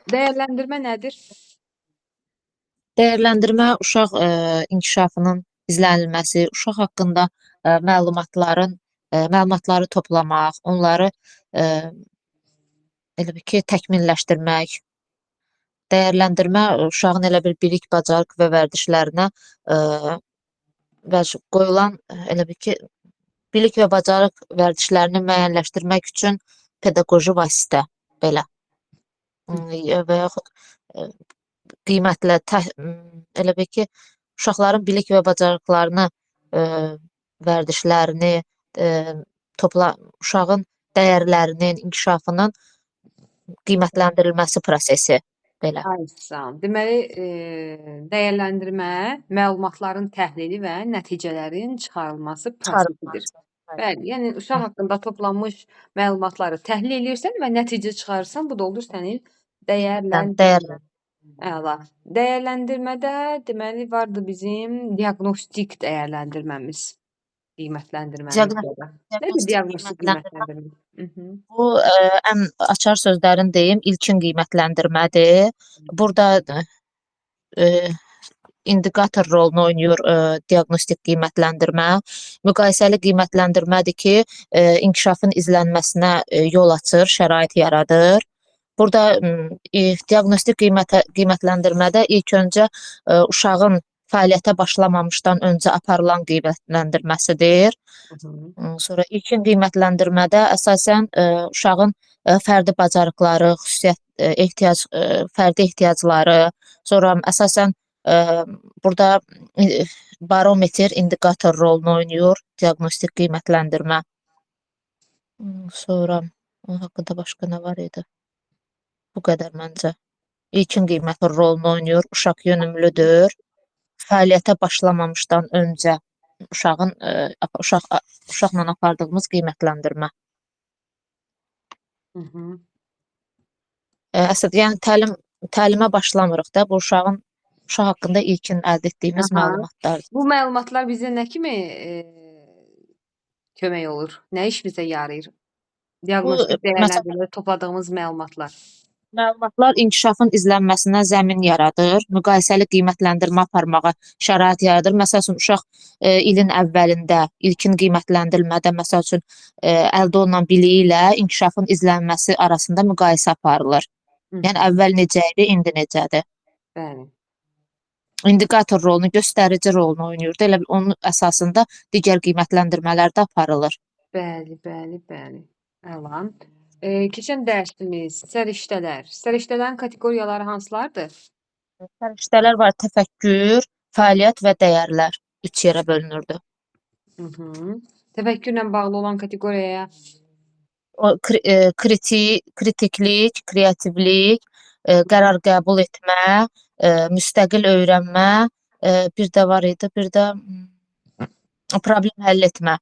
Dəyərləndirmə nədir? Dəyərləndirmə uşaq inkişafının izlənilməsi, uşaq haqqında məlumatları toplamaq, onları ə, elə bil ki, təkmilləşdirmək. Dəyərləndirmə uşağın elə bir bilik, bacarıq və vərdişlərinə qoyulan elə bil ki, bilik və bacarıq vərdişlərini müəyyənləşdirmək üçün pedaqoji vasitə belə və yaxud qiymətlə elə bil ki, uşaqların bilik və bacarıqlarını, vərdişlərini, uşağın dəyərlərinin, inkişafının qiymətləndirilməsi prosesi belə. Ay sağ ol. Deməli, dəyərləndirmə məlumatların təhlili və nəticələrin çıxarılması prosesidir. Çıxarılması. Bəli, yəni uşaq haqqında toplanmış məlumatları təhlil edirsən və nəticə çıxarırsan, bu da olur sənin dəyərləndirmə. Əla. Dəyərləndirmədə deməli vardı bizim diaqnostik dəyərləndirməmiz, qiymətləndirməmiz ya da. Nədir diaqnostik qiymətləndirmə? Bu ən açar sözlərin deyim, ilkin qiymətləndirmədir. Burada indikator rolunu oynayır diaqnostik qiymətləndirmə. Müqayisəli qiymətləndirmədir ki, inkişafın izlənməsinə yol açır, şərait yaradır. Burada diaqnostik qiymətləndirmədə ilk öncə uşağın fəaliyyətə başlamamışdan öncə aparılan qiymətləndirməsidir. Sonra ilkin qiymətləndirmədə əsasən uşağın fərdi bacarıqları, fərdi ehtiyacları, sonra əsasən burada barometr, indikator rolunu oynayır, diaqnostik qiymətləndirmə. Sonra onun haqqında başqa nə var idi? Bu qədər məncə. İlkin qiymətin rolunu oynayır, uşaq yönümlüdür. Fəaliyyətə başlamamışdan öncə uşaqla apardığımız qiymətləndirmə. Əsas, yəni təlimə başlamırıq da, bu uşaq haqqında ilkin əldə etdiyimiz məlumatlardır. Bu məlumatlar bizə nə kimi kömək olur? Nə işimizə yarayır? Diaqnostik dəyərləndirmədə topladığımız məlumatlar. Məlumatlar inkişafın izlənməsinə zəmin yaradır, müqayisəli qiymətləndirmə aparmağa şərait yaradır. Məsəl üçün, uşaq ilin əvvəlində, ilkin qiymətləndirmədə, məsəl üçün, əldə olunan biliyi ilə inkişafın izlənməsi arasında müqayisə aparılır. Yəni, əvvəl necə idi, indi necədir? Bəli. İndikator rolunu, göstərici rolunu oynayırdı. Elə onun əsasında digər qiymətləndirmələr də aparılır. Bəli. Əla. Keçən dərsimiz səriştələr. Səriştələrin kateqoriyaları hansılardır? Səriştələr var, təfəkkür, fəaliyyət və dəyərlər 3 yerə bölünürdü. Təfəkkürlə bağlı olan kateqoriyaya kritiklik, kreativlik, qərar qəbul etmə, müstəqil öyrənmə, bir də var idi, bir də problem həll etmə.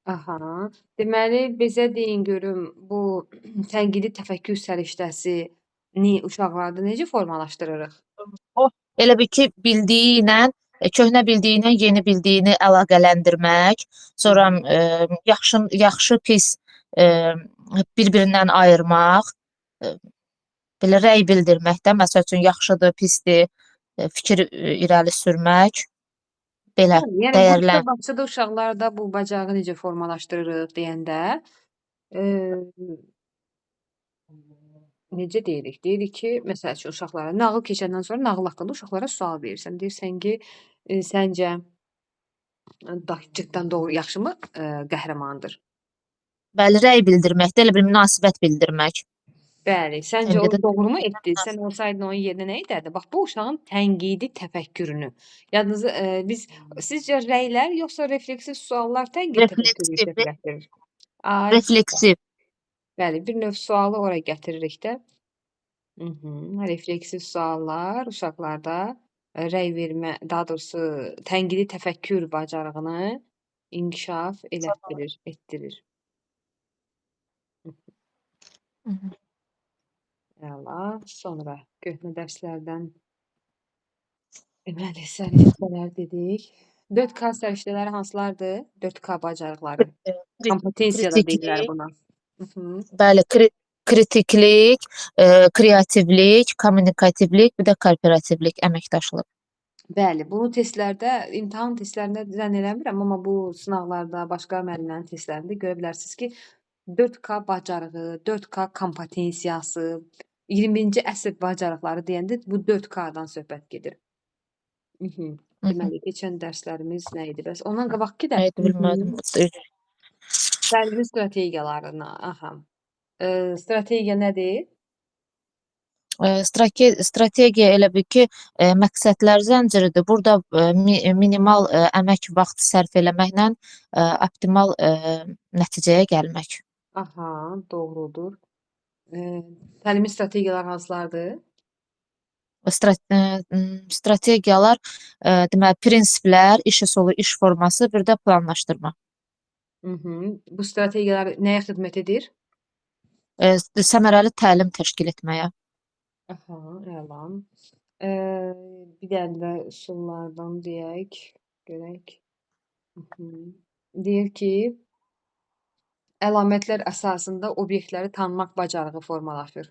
Aha. Deməli, bizə deyin görüm, bu tənqidi təfəkkür səriştəsini uşaqlarda necə formalaşdırırıq? O, elə bil ki, bildiyi ilə, köhnə bildiyi ilə yeni bildiyini əlaqələndirmək, sonra yaxşı, pis bir-birindən ayırmaq, belə rəy bildirmək də, məsəl üçün, yaxşıdır, pisdir, fikir irəli sürmək, belə dəyərlər. Yəni, başda uşaqlarda bu bacarığı necə formalaşdırırıq deyəndə, necə deyirik? Deyirik ki, məsəl üçün, uşaqlara nağıl keçəndən sonra nağıl haqqında uşaqlara sual verirsən. Deyirsən ki, səncə cıtdan doğru yaxşımı qəhrəmandır? Bəli, rəy bildirməkdə, elə bir münasibət bildirmək. Bəli, səncə o doğru mu etdi? Sən olsaydın onun yerinə nə edərdin? Bax, bu uşağın tənqidi təfəkkürünü. Yadınızda, sizcə rəylər yoxsa refleksiv suallar tənqid təfəkkürü yüksək gətirir? Refleksiv. Bəli, bir növ sualı ora gətiririk də. Refleksiv suallar uşaqlarda rəy vermə, daha doğrusu tənqidi təfəkkür bacarığını inkişaf etdirir. Əla. Sonra köhnə dərslərdən deməli, səriştələr dedik. 4K səriştələri hansılardır? 4K bacarıqları. Kompetensiya da deyirlər buna. Bəli, kritiklik, kreativlik, kommunikativlik, bir də kooperativlik, əməkdaşlıq. Bəli, bunu testlərdə, imtahan testlərində zənn eləmirəm, amma bu sınaqlarda, başqa müəllimlərin testlərində görə bilərsiniz ki, 4K bacarığı, 4K kompetensiyası, 21-ci əsr bacarıqları deyəndə bu 4K-dan söhbət gedir. Deməli, keçən dərslərimiz nə idi? Bəs ondan qabaqki də Evet, bilmədim. təlim strategiyalarına, strategiya nədir? Strategiya elə bil ki, məqsədlər zənciridir. Burada minimal əmək vaxtı sərf eləməklə optimal nəticəyə gəlmək. Aha, doğrudur. Təlimi strategiyalar hansılardır? Strategiyalar deməli prinsiplər, iş üsulu, iş forması, bir də planlaşdırma. Bu strategiyalar nəyə xidmət edir? Səmərəli təlim təşkil etməyə. Aha, əla. Bir dənə də üsullardan deyək, görək. Deyir ki, əlamətlər əsasında obyektləri tanımaq bacarığı formalaşır.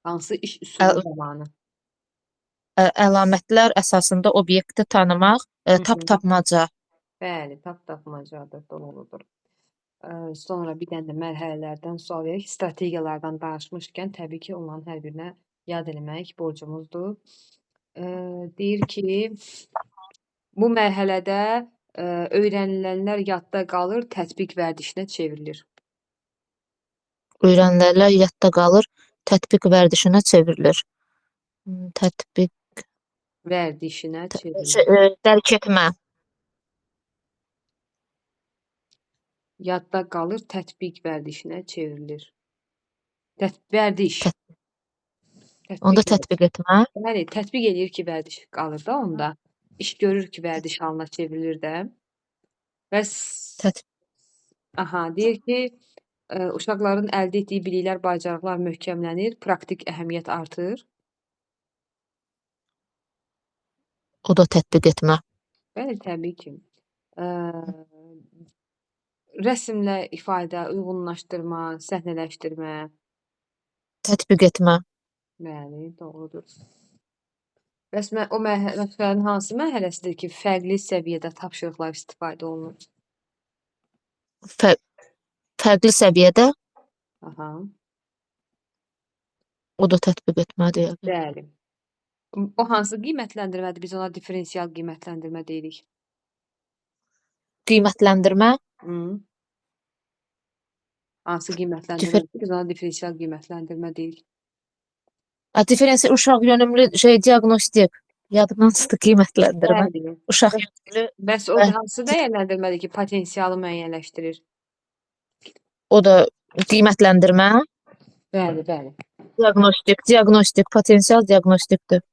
Hansı iş üsulu zamanı? Əlamətlər əsasında obyekti tanımaq, tap-tapmaca. Bəli, tap-tapmacadır, doğrudur. Sonra bir dənə də mərhələlərdən sual verək. Strategiyalardan danışmışkən təbii ki, onların hər birinə yad eləmək borcumuzdur. Deyir ki, bu mərhələdə öyrənilənlər yadda qalır, tətbiq vərdişinə çevrilir. Öyrənilənlər yadda qalır, tətbiq vərdişinə çevrilir. Tətbiq Vərdişinə çevrilir. dərk etmə. Yadda qalır, tətbiq vərdişinə çevrilir. Vərdiş. Onda tətbiq etmə. Bəli, tətbiq eləyir ki, vərdiş qalır da onda. İş görür ki, vərdiş halına çevrilir də. Bəs deyir ki, uşaqların əldə etdiyi biliklər, bacarıqlar möhkəmlənir, praktik əhəmiyyət artır. O da tətbiq etmə. Bəli, təbii ki. Rəsmlə ifadə, uyğunlaşdırma, səhnələşdirmə. Tətbiq etmə. Bəli, doğrudur. Bəs o məşqlərin hansı mərhələsidir ki, fərqli səviyyədə tapşırıqlar istifadə olunur? Fərqli səviyyədə? Aha. O da tətbiq etmədir. Bəli. O hansı qiymətləndirmədir? Biz ona diferensial qiymətləndirmə deyirik. Qiymətləndirmə? Hansı qiymətləndirmədir? Biz ona diferensial qiymətləndirmə deyirik. Diferensial uşaq yönümlü diaqnostik. Yadımdan çıxdı qiymətləndirmə. Bəli. Uşaq yönümlü. Bəs o hansı dəyərləndirmədir ki, potensialı müəyyənləşdirir? O da qiymətləndirmə. Bəli, bəli. Diaqnostik, potensial diaqnostikdir.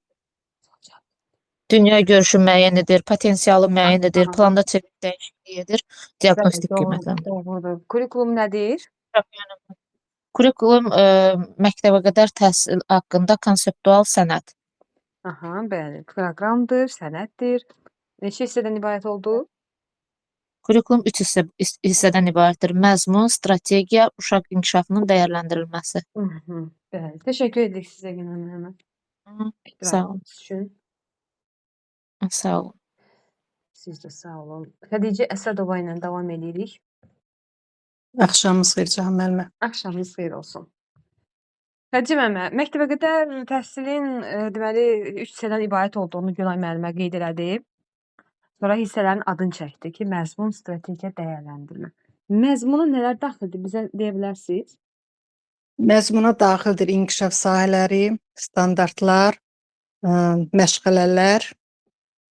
Dünya görüşü müəyyən edir, potensialı müəyyən edir, planda çevik dəyişiklik edir, diaqnostik qiymətləndirmə. Doğrudur. Kurikulum nədir? Kurikulum məktəbə qədər təhsil haqqında konseptual sənəd. Bəli. Proqramdır, sənəddir. Neçə hissədən ibarət oldu? Kurikulum 3 hissədən ibarətdir. Məzmun, strategiya, uşaq inkişafının dəyərləndirilməsi. Bəli. Təşəkkür edirik sizə Günel müəllimə. Sağ olun. Sağ olun. Siz də sağ olun. Xədicə Əsədova ilə davam edirik. Axşamınız xeyir Cahan müəllimə. Axşamınız xeyir olsun. Xədicə müəllimə, məktəbə qədər təhsilin deməli 3 hissədən ibarət olduğunu Günay müəllimə qeyd elədi. Sonra hissələrin adını çəkdi ki, məzmun, strategiya, dəyərləndirmə. Məzmuna nələr daxildir? Bizə deyə bilərsiniz? Məzmuna daxildir inkişaf sahələri, standartlar, məşğələlər,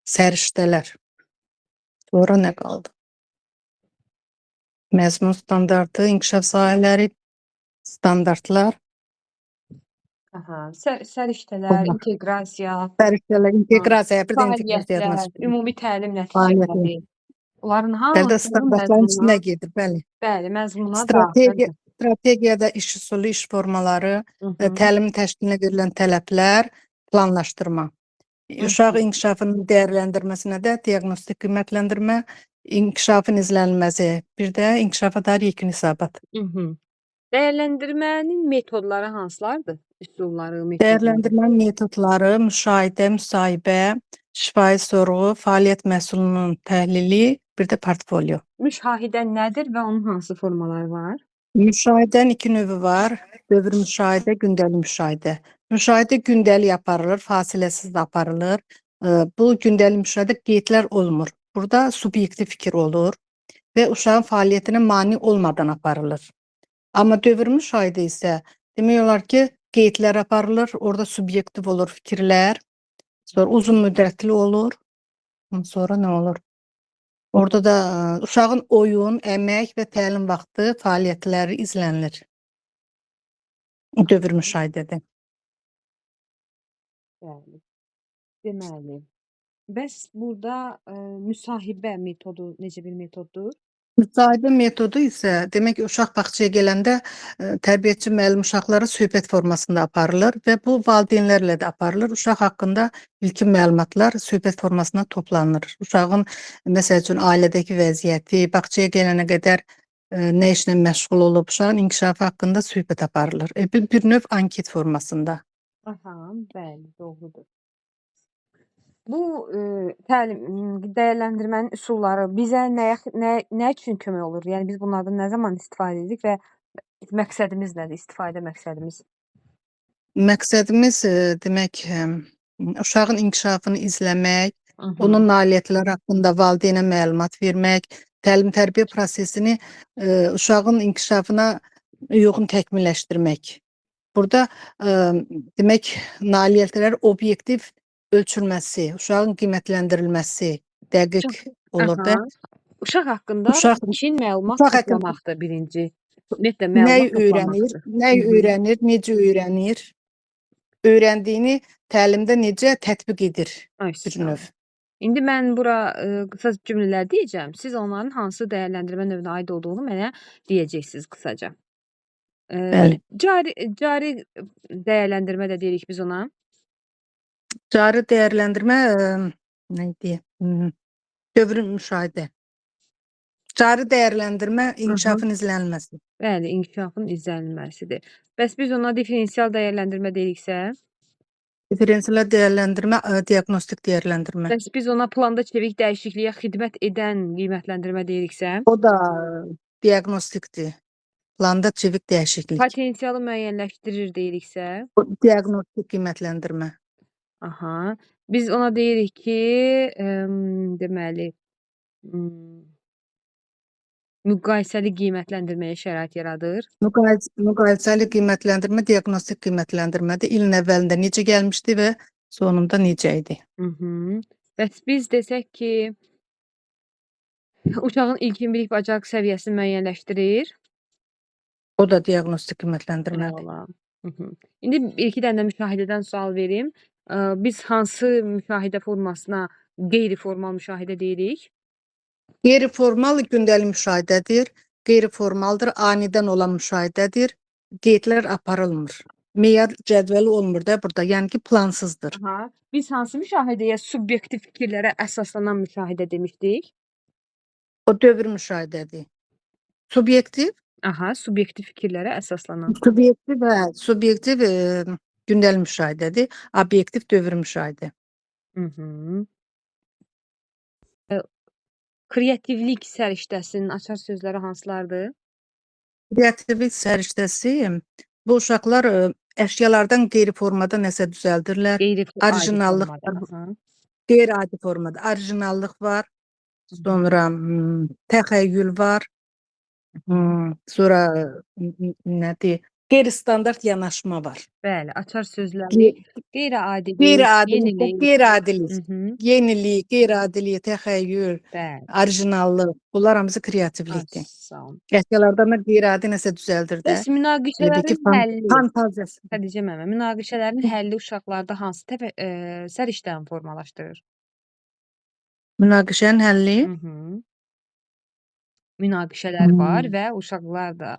səriştələr. Sonra nə qaldı? Məzmun standartı, inkişaf sahələri, standartlar. Səriştələr, inteqrasiya. Səriştələr, inteqrasiya, bir də inteqrasiya. Fəaliyyətlər, ümumi təlim nəticələri. Onların Bəli, standartların içində gedir, bəli. Bəli, məzmuna daxildir. Strategiyada iş üsulu, iş formaları, təlim təşkilinə verilən tələblər, planlaşdırma. Uşaq inkişafının dəyərləndirməsinə də diaqnostik qiymətləndirmə, inkişafın izlənilməsi, bir də inkişafa dair yekun hesabat. Dəyərləndirmənin metodları hansılardır? Üsulları, metodları. Dəyərləndirmə metodları müşahidə, müsahibə, şifahi sorğu, fəaliyyət məhsulunun təhlili, bir də portfolio. Müşahidə nədir və onun hansı formaları var? Müşahidənin iki növü var. Dövr müşahidə, gündəlik müşahidə. Müşahidə gündəlik aparılır, fasiləsiz də aparılır. Bu gündəlik müşahidə qeydlər olmur. Burada subyektiv fikir olur və uşağın fəaliyyətinə mane olmadan aparılır. Amma dövr müşahidə isə demək olar ki, qeydlər aparılır, orada subyektiv olur fikirlər, sonra uzun müddətli olur, sonra nə olur? Orada da uşağın oyun, əmək və təlim vaxtı fəaliyyətləri izlənilir. Dövr müşahidədə. Bəli. Deməli. Bəs burada müsahibə metodu necə bir metoddur? Müsahibə metodu isə demək ki, uşaq bağçaya gələndə tərbiyəçi müəllim uşaqlara söhbət formasında aparılır və bu valideynlərlə də aparılır. Uşaq haqqında ilkin məlumatlar söhbət formasında toplanır. Uşağın məsəl üçün ailədəki vəziyyəti, bağçaya gələnə qədər nə işlə məşğul olub, uşağın inkişafı haqqında söhbət aparılır. Bir növ anket formasında. Aha, bəli, doğrudur. Bu dəyərləndirmənin üsulları bizə nə üçün kömək olur? Yəni biz bunlardan nə zaman istifadə edirik və məqsədimiz nədir? İstifadə məqsədimiz? Məqsədimiz demək uşağın inkişafını izləmək, onun nailiyyətləri haqqında valideynə məlumat vermək, təlim-tərbiyə prosesini uşağın inkişafına uyğun təkmilləşdirmək. Burada demək nailiyyətlər obyektiv ölçülməsi, uşağın qiymətləndirilməsi dəqiq olur da. Uşaq haqqında ilkin məlumat toplamaqdır birinci. Ümumiyyətlə Nəyi məlumat öyrənir, necə öyrənir, öyrəndiyini təlimdə necə tətbiq edir bir növ. İndi mən bura qısa cümlələr deyəcəm. Siz onların hansı dəyərləndirmə növünə aid olduğunu mənə deyəcəksiniz qısaca. Bəli. Cari dəyərləndirmə də deyirik biz ona. Cari dəyərləndirmə nə deyək? Dövr müşahidə. Cari dəyərləndirmə inkişafın izlənilməsi. Bəli, inkişafın izlənilməsidir. Bəs biz ona diferensial dəyərləndirmə deyiriksə? Diferensial dəyərləndirmə, diaqnostik dəyərləndirmə. Bəs biz ona planda çevik dəyişikliyə xidmət edən qiymətləndirmə deyiriksə? O da diaqnostikdir. Planda çevik dəyişiklik. Potensialı müəyyənləşdirir deyiriksə? Diaqnostik qiymətləndirmə. Aha. Biz ona deyirik ki, deməli, müqayisəli qiymətləndirməyə şərait yaradır. Müqayisəli qiymətləndirmə diaqnostik qiymətləndirmədir. İlin əvvəlində necə gəlmişdi və sonunda necə idi? Bəs biz desək ki, uşağın ilkin bilik bacarıq səviyyəsini müəyyənləşdirir. O da diaqnostik qiymətləndirmədir. İndi bir-iki dənə müşahidədən sual verim. Biz hansı müşahidə formasına qeyri-formal müşahidə deyirik? Qeyri-formal gündəlik müşahidədir. Qeyri-formaldır, anidən olan müşahidədir. Qeydlər aparılmır. Meyar cədvəli olmur da burada, yəni ki, plansızdır. Biz hansı müşahidəyə subyektiv fikirlərə əsaslanan müşahidə demişdik? O dövr müşahidədir. Subyektiv? Subyektiv fikirlərə əsaslanan. Subyektiv gündəlik müşahidədir. Obyektiv dövr müşahidə. Kreativlik səriştəsinin açar sözləri hansılardır? Kreativlik səriştəsi bu uşaqlar əşyalardan qeyri-formada nəsə düzəldirlər. Orijinallıq var. Qeyri-adi formada orijinallıq var. Sonra təxəyyül var. Sonra nədir? Qeyri-standart yanaşma var. Bəli, açar sözləri qeyri-adilik, yenilik, qeyri-adilik, təxəyyül, orijinallıq. Bunlar hamısı kreativlikdir. Əşyalardan da qeyri-adi nəsə düzəldir də. Bəs münaqişələrin həlli. Fantaziyası. Xədicə müəllimə, münaqişələrin həlli uşaqlarda hansı səriştəni formalaşdırır? Münaqişənin həlli? Münaqişələr var və uşaqlar da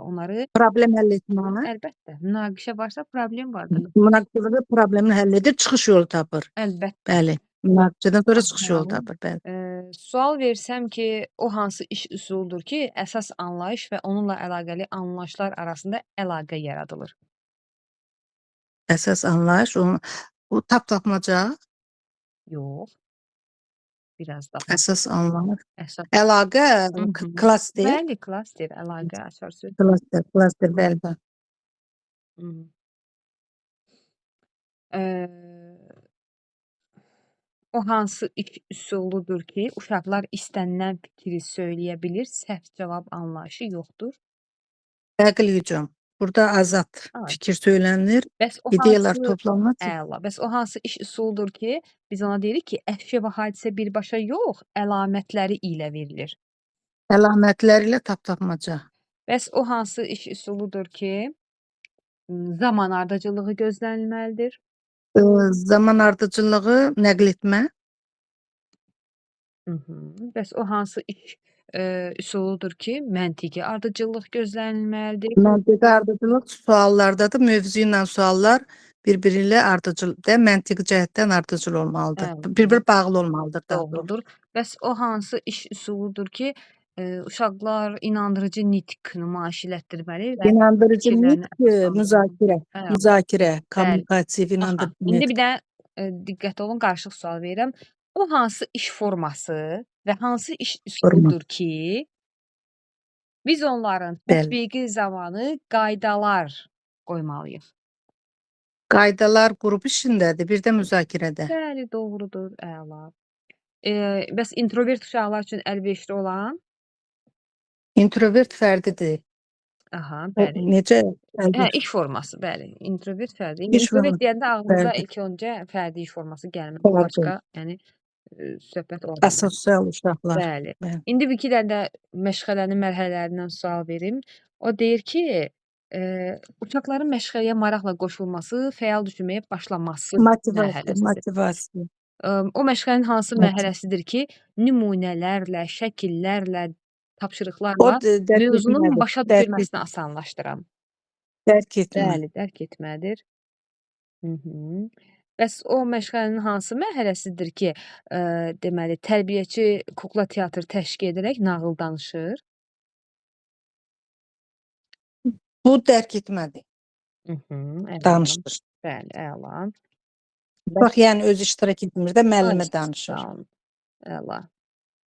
onları problem həll etmə. Əlbəttə, münaqişə varsa problem vardır. Münaqişədə problemin həll edir, çıxış yolu tapır. Əlbəttə. Bəli. Münaqişədən sonra çıxış yolu tapır, bəli. Sual versəm ki, o hansı iş üsuludur ki, əsas anlayış və onunla əlaqəli anlayışlar arasında əlaqə yaradılır? Əsas anlayış bu tapmaca, Yox, biraz daha əsas anlayış. əsas. Əlaqə, Mhm. klaster, Bəli, klaster, əlaqə, açar söz. klaster, bəli, bəli. Mhm. Eee, o hansı iş üsuludur ki, uşaqlar istənilən fikri söyləyə bilir, səhv cavab anlayışı yoxdur? Nəql hücum. Burada azad A, fikir söylənilir, bəs o ideyalar hansı toplanır. Əla. Bəs o hansı iş üsuludur ki, biz ona deyirik ki, əşya və hadisə birbaşa yox, əlamətləri ilə verilir. Əlamətləri ilə tapmaca. Bəs o hansı iş üsuludur ki, zaman ardıcıllığı gözlənilməlidir? Zaman ardıcıllığı nəql etmə. Bəs o hansı iş üsuludur ki, məntiqi ardıcıllıq gözlənilməlidir? Məntiqi ardıcıllıq suallardadır. Mövzu ilə suallar bir-biri ilə ardıcıl və məntiqi cəhətdən ardıcıl olmalıdır. Əla. Bir-bir bağlı olmalıdır daha doğrusu. Doğrudur. Bəs o hansı iş üsuludur ki, uşaqlar inandırıcı nitq nümayiş elətdirməli və İnandırıcı fikirlərini nitq, müzakirə, Bəli. kommunikativ, Aha, inandırıcı indi bir nitq. də diqqətli olun, qarışıq sual verirəm. O hansı iş forması və hansı iş üsuludur ki, biz onların Bəli. tətbiqi zamanı qaydalar qoymalıyıq? Qaydalar qrup işindədir, bir də müzakirədə. Bəli, doğrudur, əla. Bəs introvert uşaqlar üçün əlverişli olan? İntrovert fərdidir. Aha, O bəli. necə Hə, əlverişli? iş forması, bəli. Introvert fərdi. İş İntrovert forması, deyəndə ağlımıza fərdi. ilk öncə fərdi iş forması gəlmir. Fərdi. Başqa, yəni söhbət oradan. Asosial uşaqlar. Bəli. Bəli. İndi bir iki dənə də məşğələnin mərhələlərindən sual verim. O deyir ki, uşaqların məşğələyə maraqla qoşulması, fəal düşünməyə başlaması mərhələsidir. Motivasiya. O məşğələnin hansı Motiv- mərhələsidir ki, nümunələrlə, şəkillərlə, O tapşırıqlarla dərk mövzunun etmədir. başa düşülməsini asanlaşdıran? Dərk etmə. Bəli, dərk etmədir. Bəs o məşğələnin hansı mərhələsidir ki, deməli, tərbiyəçi kukla teatr təşkil edərək nağıl danışır? Bu dərk etmədir. Əla. Danışır. Bəli, əla. Bax, yəni öz iştirak etmir də müəllimə Ay, danışır. sağ olun. Əla.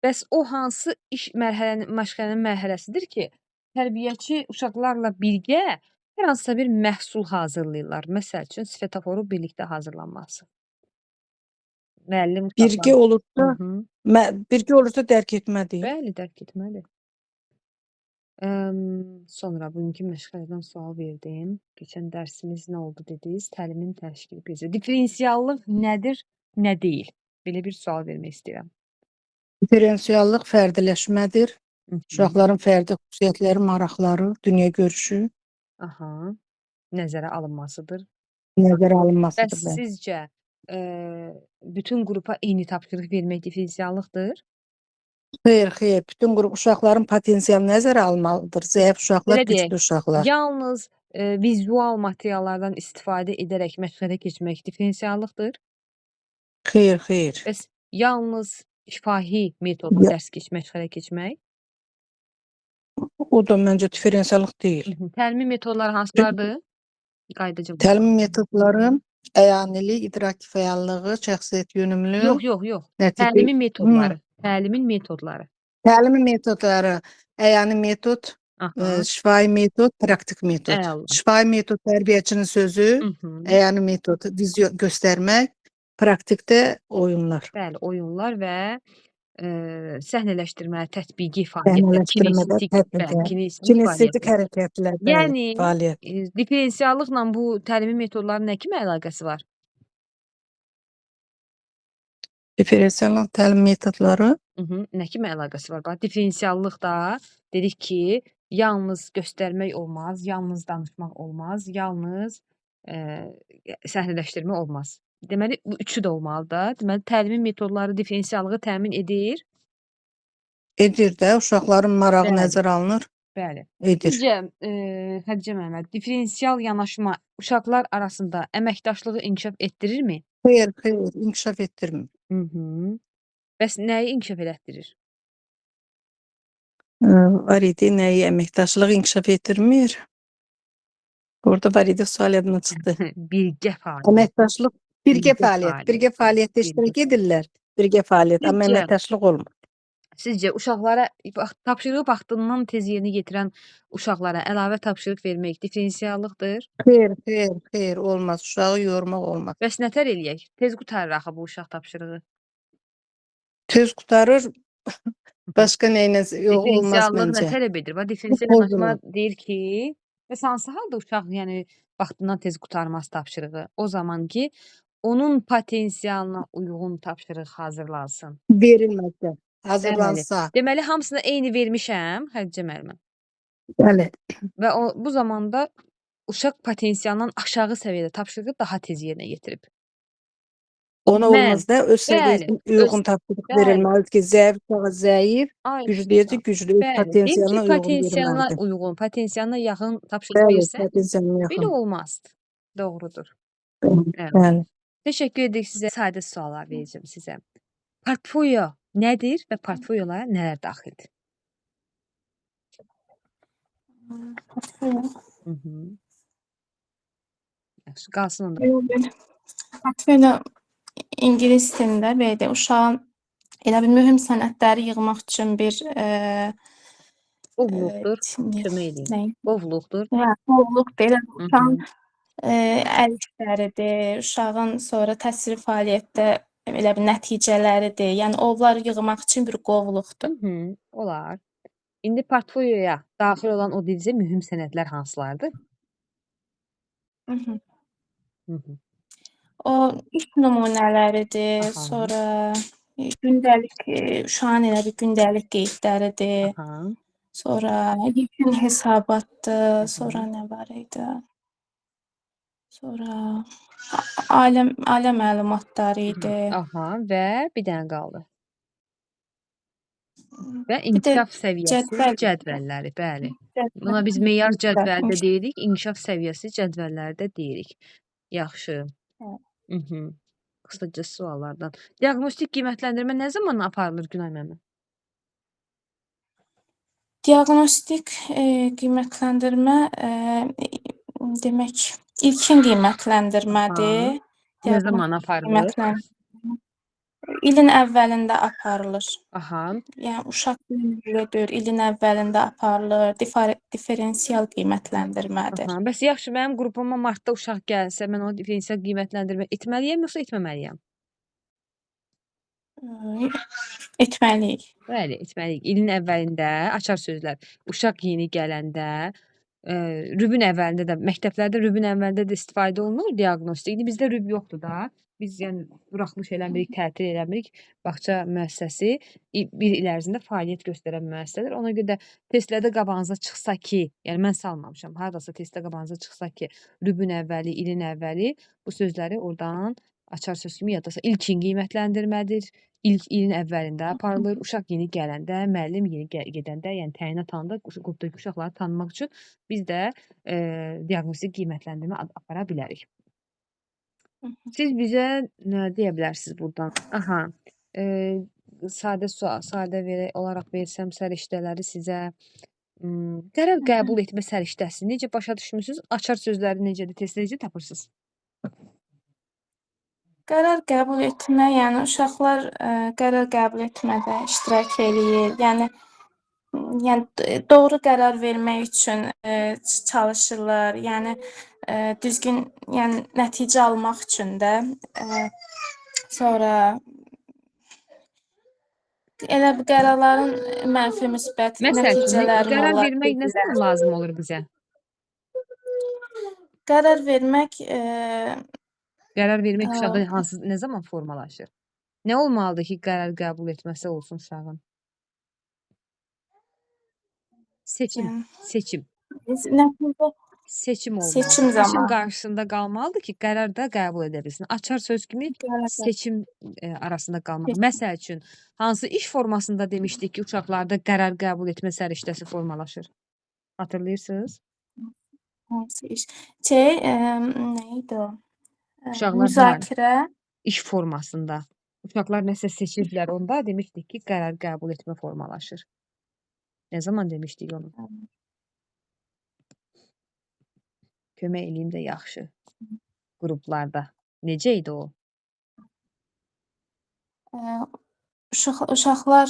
Bəs o hansı iş məşğələnin mərhələsidir ki, tərbiyəçi uşaqlarla birgə hər hansısa bir məhsul hazırlayırlar. Məsəl üçün, svetoforu birlikdə hazırlanması. Müəllim Birgə uşaqlar. olursa, birgə olursa dərk etmədir. Bəli, dərk etməli. Sonra bugünkü məşğələdən sual verdim. Keçən dərsimiz nə oldu dediniz? Təlimin təşkili prinsipləri. Differensiallıq nədir, nə deyil? Belə bir sual vermək istəyirəm. Differensiallıq fərdiləşmədir. Uşaqların fərdi xüsusiyyətləri, maraqları, dünya görüşü Aha, nəzərə alınmasıdır. nəzərə Bəs alınmasıdır. Bəli. sizcə bütün qrupa eyni tapşırıq vermək differensiallıqdır? Xeyr. Bütün qrup uşaqların potensialını nəzərə almalıdır. Zəif uşaqlar, Belə deyək, güclü uşaqlar. yalnız vizual materiallardan istifadə edərək məşğələ keçmək differensiallıqdır? Xeyr. Bəs yalnız şifahi metodla dərs məşğələ keçmək? O da məncə differensiallıq deyil. Təlimin metodları hansılardır? Qaydacıl. Təlim metodları əyanilik, idraki fəallığı, şəxsiyyət yönümlü. Yox. Təlimin metodları. Təlimin metodları. Təlimin metodları əyani metod, Aha. şifahi metod, praktik metod. Əla. Şifahi metod tərbiyəçinin sözü, əyani metod vizyo göstərmək, praktikdə oyunlar. Bəli, oyunlar və səhnələşdirmə, tətbiqi fəaliyyətlər, Səhnələşdirmədə kinestetik hərəkətlər, Yəni fəaliyyət. differensiallıqla bu təlimin metodlarının nə kimi əlaqəsi var? Differensial təlim metodları Nə kimi əlaqəsi var? Bax, differensiallıqda dedik ki, yalnız göstərmək olmaz, yalnız danışmaq olmaz, yalnız səhnələşdirmə olmaz. Deməli, bu üçü də olmalıdır da. Deməli, təlimin metodları differensiallığı təmin edir. Edir də, uşaqların marağı nəzərə alınır. Bəli. Edir. Sizcə, Xədicə müəllimə, differensial yanaşma uşaqlar arasında əməkdaşlığı inkişaf etdirirmi? Xeyr, inkişaf etdirmir. Bəs nəyi inkişaf elətdirir? Var idi, nəyi əməkdaşlıq inkişaf etdirmir? Orada var idi, sual yadımdan çıxdı. Birgə fəaliyyət. Əməkdaşlıq, birgə Birgə fəaliyyət. Birgə fəaliyyətdə Birgə iştirak edirlər. Birgə fəaliyyət, amma Sizcə, əməkdaşlıq olmur. sizcə uşaqlara tapşırığı vaxtından tez yerinə yetirən uşaqlara əlavə tapşırıq vermək differensiallıqdır? Xeyr, olmaz. Uşağı yormaq olmaz. Bəs nətər eləyək? Tez qurtarır axı bu uşaq tapşırığı. Tez qurtarır, başqa nəylə yox, olmaz Differensiallıq nə məncə. tələb edir? Bax, differensial yanaşma deyir ki, bəs hansı halda uşaq yəni vaxtından tez qurtarmaz tapşırığı? O zaman ki, onun potensialına uyğun tapşırıq hazırlansın. Verilməsə, Bəli. hazırlansa. Deməli, hamısına eyni vermişəm, Xədicə müəllimə. Bəli. Və bu zamanda uşaq potensialından aşağı səviyyədə tapşırığı daha tez yerinə yetirib. Ona Mən, olmaz da öz səviyyəsinə uyğun tapşırıq verilməlidir ki, zəif uşağa zəif, Aynen. güclüyə güclü, öz Bəli, deyim ki, potensialına uyğun potensialına verilməlidir. uyğun, potensialına yaxın tapşırıq Bəli, versə, potensialına belə yaxın. olmaz. Doğrudur. Evet. Bəli. Təşəkkür edirik sizə. Sadə suallar verəcəm sizə. Portfolio nədir və portfoliolara nələr daxildir? Hı -hı. Yaxşı, qalsın onda. Portfolio ingilis dilində belə deyək, uşağın elə bir mühüm sənədləri yığmaq üçün bir Qovluqdur, kömək edin. nə? Qovluqdur. Qovluq deyil, Hı uşağın -hı. əl işləridir, uşağın sonra təhsili fəaliyyətdə elə bir nəticələridir. Yəni onları yığmaq üçün bir qovluqdur. Hı -hı. Olar. İndi portfolioya daxil olan o dediyinizə mühüm sənədlər hansılardır? Hı -hı. Hı -hı. O iş nümunələridir, Aha. sonra gündəlik uşağın elə bir gündəlik qeydləridir. Aha. Sonra yekun hesabatdır, Hı. sonra nə var idi? Sonra ailə məlumatları idi. Aha və bir dənə qaldı. Və Bir də inkişaf səviyyəsi cədvəl. cədvəlləri, bəli. Buna biz meyar cədvəli də deyirik, inkişaf səviyyəsi cədvəlləri də deyirik. Yaxşı. Hə. Mhm. Qısaca suallardan. Diaqnostik qiymətləndirmə nə zaman aparılır Günay müəllimə? Diaqnostik qiymətləndirmə demək ilkin qiymətləndirmədir. Nə zaman aparılır? İlin əvvəlində aparılır. Aha. Yəni uşaq böyüdür, ilin əvvəlində aparılır. Differensial qiymətləndirmədir. Aha. Bəs yaxşı, mənim qrupuma martda uşaq gəlsə, mən onu differensial qiymətləndirmə etməliyəm yoxsa etməməliyəm? Etməliyik. Bəli, etməliyik. İlin əvvəlində açar sözlər. Uşaq yeni gələndə, rübün əvvəlində də məktəblərdə rübün əvvəlində də istifadə olunur diaqnostik. İndi bizdə rüb yoxdur da. Biz yəni buraxılış eləmirik, tətil eləmirik. Bağça müəssisəsi bir il ərzində fəaliyyət göstərən müəssisədir. Ona görə də testlərdə qabağınıza çıxsa ki, yəni mən salmamışam, hardasa testdə qabağınıza çıxsa ki, rübün əvvəli, ilin əvvəli bu sözləri oradan açar söz kimi yadasa. İlkin qiymətləndirmədir. İlin əvvəlində aparılır. Uşaq yeni gələndə, müəllim yeni gedəndə, yəni təyinat anında qrupdakı uşaqları tanımaq üçün biz də diaqnostik qiymətləndirmə apara bilərik. Siz bizə nə deyə bilərsiniz burdan? Aha. Sadə sual, olaraq versəm səriştələri sizə qərar qəbul etmə səriştəsi necə başa düşmüsünüz? Açar sözləri necədir? Testdə necə tapırsınız? Qərar qəbul etmə, yəni uşaqlar qərar qəbul etmədə iştirak eləyir. Yəni doğru qərar vermək üçün çalışırlar. Yəni düzgün, yəni nəticə almaq üçün də sonra elə bir qərarların mənfi müsbət Məsəl üçün, nəticələri qərar olar. vermək nə zaman lazım olur bizə? Qərar vermək Qərar vermək uşaqda nə zaman formalaşır? Nə olmalıdır ki, qərar qəbul etməsi olsun uşağın? Seçim nəticə olmalıdır. seçim Seçim zamanı. qarşısında qalmalıdır ki, qərar da qəbul edə bilsin. Açar söz kimi seçim arasında qalmaq. Məsəl üçün, hansı iş formasında demişdik ki, uşaqlarda qərar qəbul etmə səriştəsi formalaşır? Hatırlayırsınız? Hansı iş? Nə idi o? Uşaqlar Müzakirə. iş formasında. uşaqlar nəsə seçirdilər onda, demişdik ki, qərar qəbul etmə formalaşır. Nə zaman demişdik onu? Kömək eləyim də yaxşı. Qruplarda. Necə idi o? Uşaqlar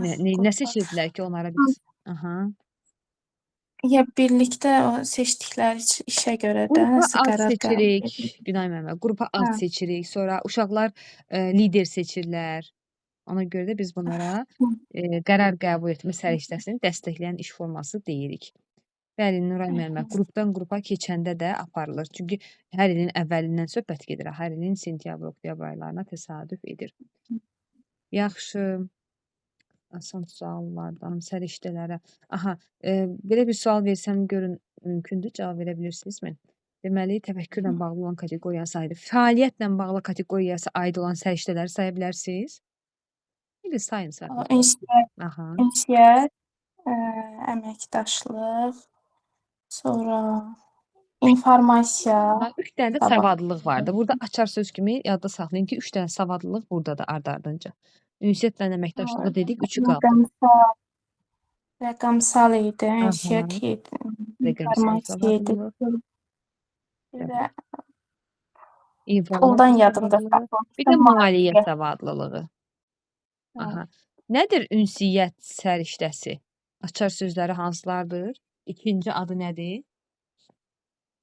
Nə seçirdilər ki, onlara biz? Aha. ya birlikdə o seçdikləri işə görə də Qrupa nəsə ad qərar qəbul seçirik, edir. Günay müəllimə. Qrupa ad Hə. seçirik. Sonra uşaqlar lider seçirlər. Ona görə də biz bunlara qərar qəbul etmə səriştəsini dəstəkləyən iş forması deyirik. Bəli, Nuray müəllimə, qrupdan qrupa keçəndə də aparılır. Çünki hər ilin əvvəlindən söhbət gedir. Hər ilin sentyabr, oktyabr aylarına təsadüf edir. Yaxşı. Asan suallardan, səriştələrə. Aha, belə bir sual versəm görün mümkündür, cavab verə bilirsinizmi? Deməli, təfəkkürlə bağlı olan kateqoriya saydı. Fəaliyyətlə bağlı kateqoriyası aid olan səriştələri saya bilərsiniz? Bir də sayın sadəcə. Aha. Ünsiyyət, əməkdaşlıq, sonra informasiya. Aha, 3 dənə də savadlılıq vardı. Burada açar söz kimi yadda saxlayın ki, 3 dənə savadlılıq burada da ard-ardınca. Ünsiyyətlə əməkdaşlığı dedik, 3-ü qaldı. Rəqəmsal idi, Aha. ünsiyyət idi, Rəqəmsal informasiya idi. savadlılıq. Bir də İnformasiya puldan yadımda savadlılığı. saxlamışdım. Bir də maliyyə savadlılığı. Hə. Aha. Nədir ünsiyyət səriştəsi? Açar sözləri hansılardır? İkinci adı nədir?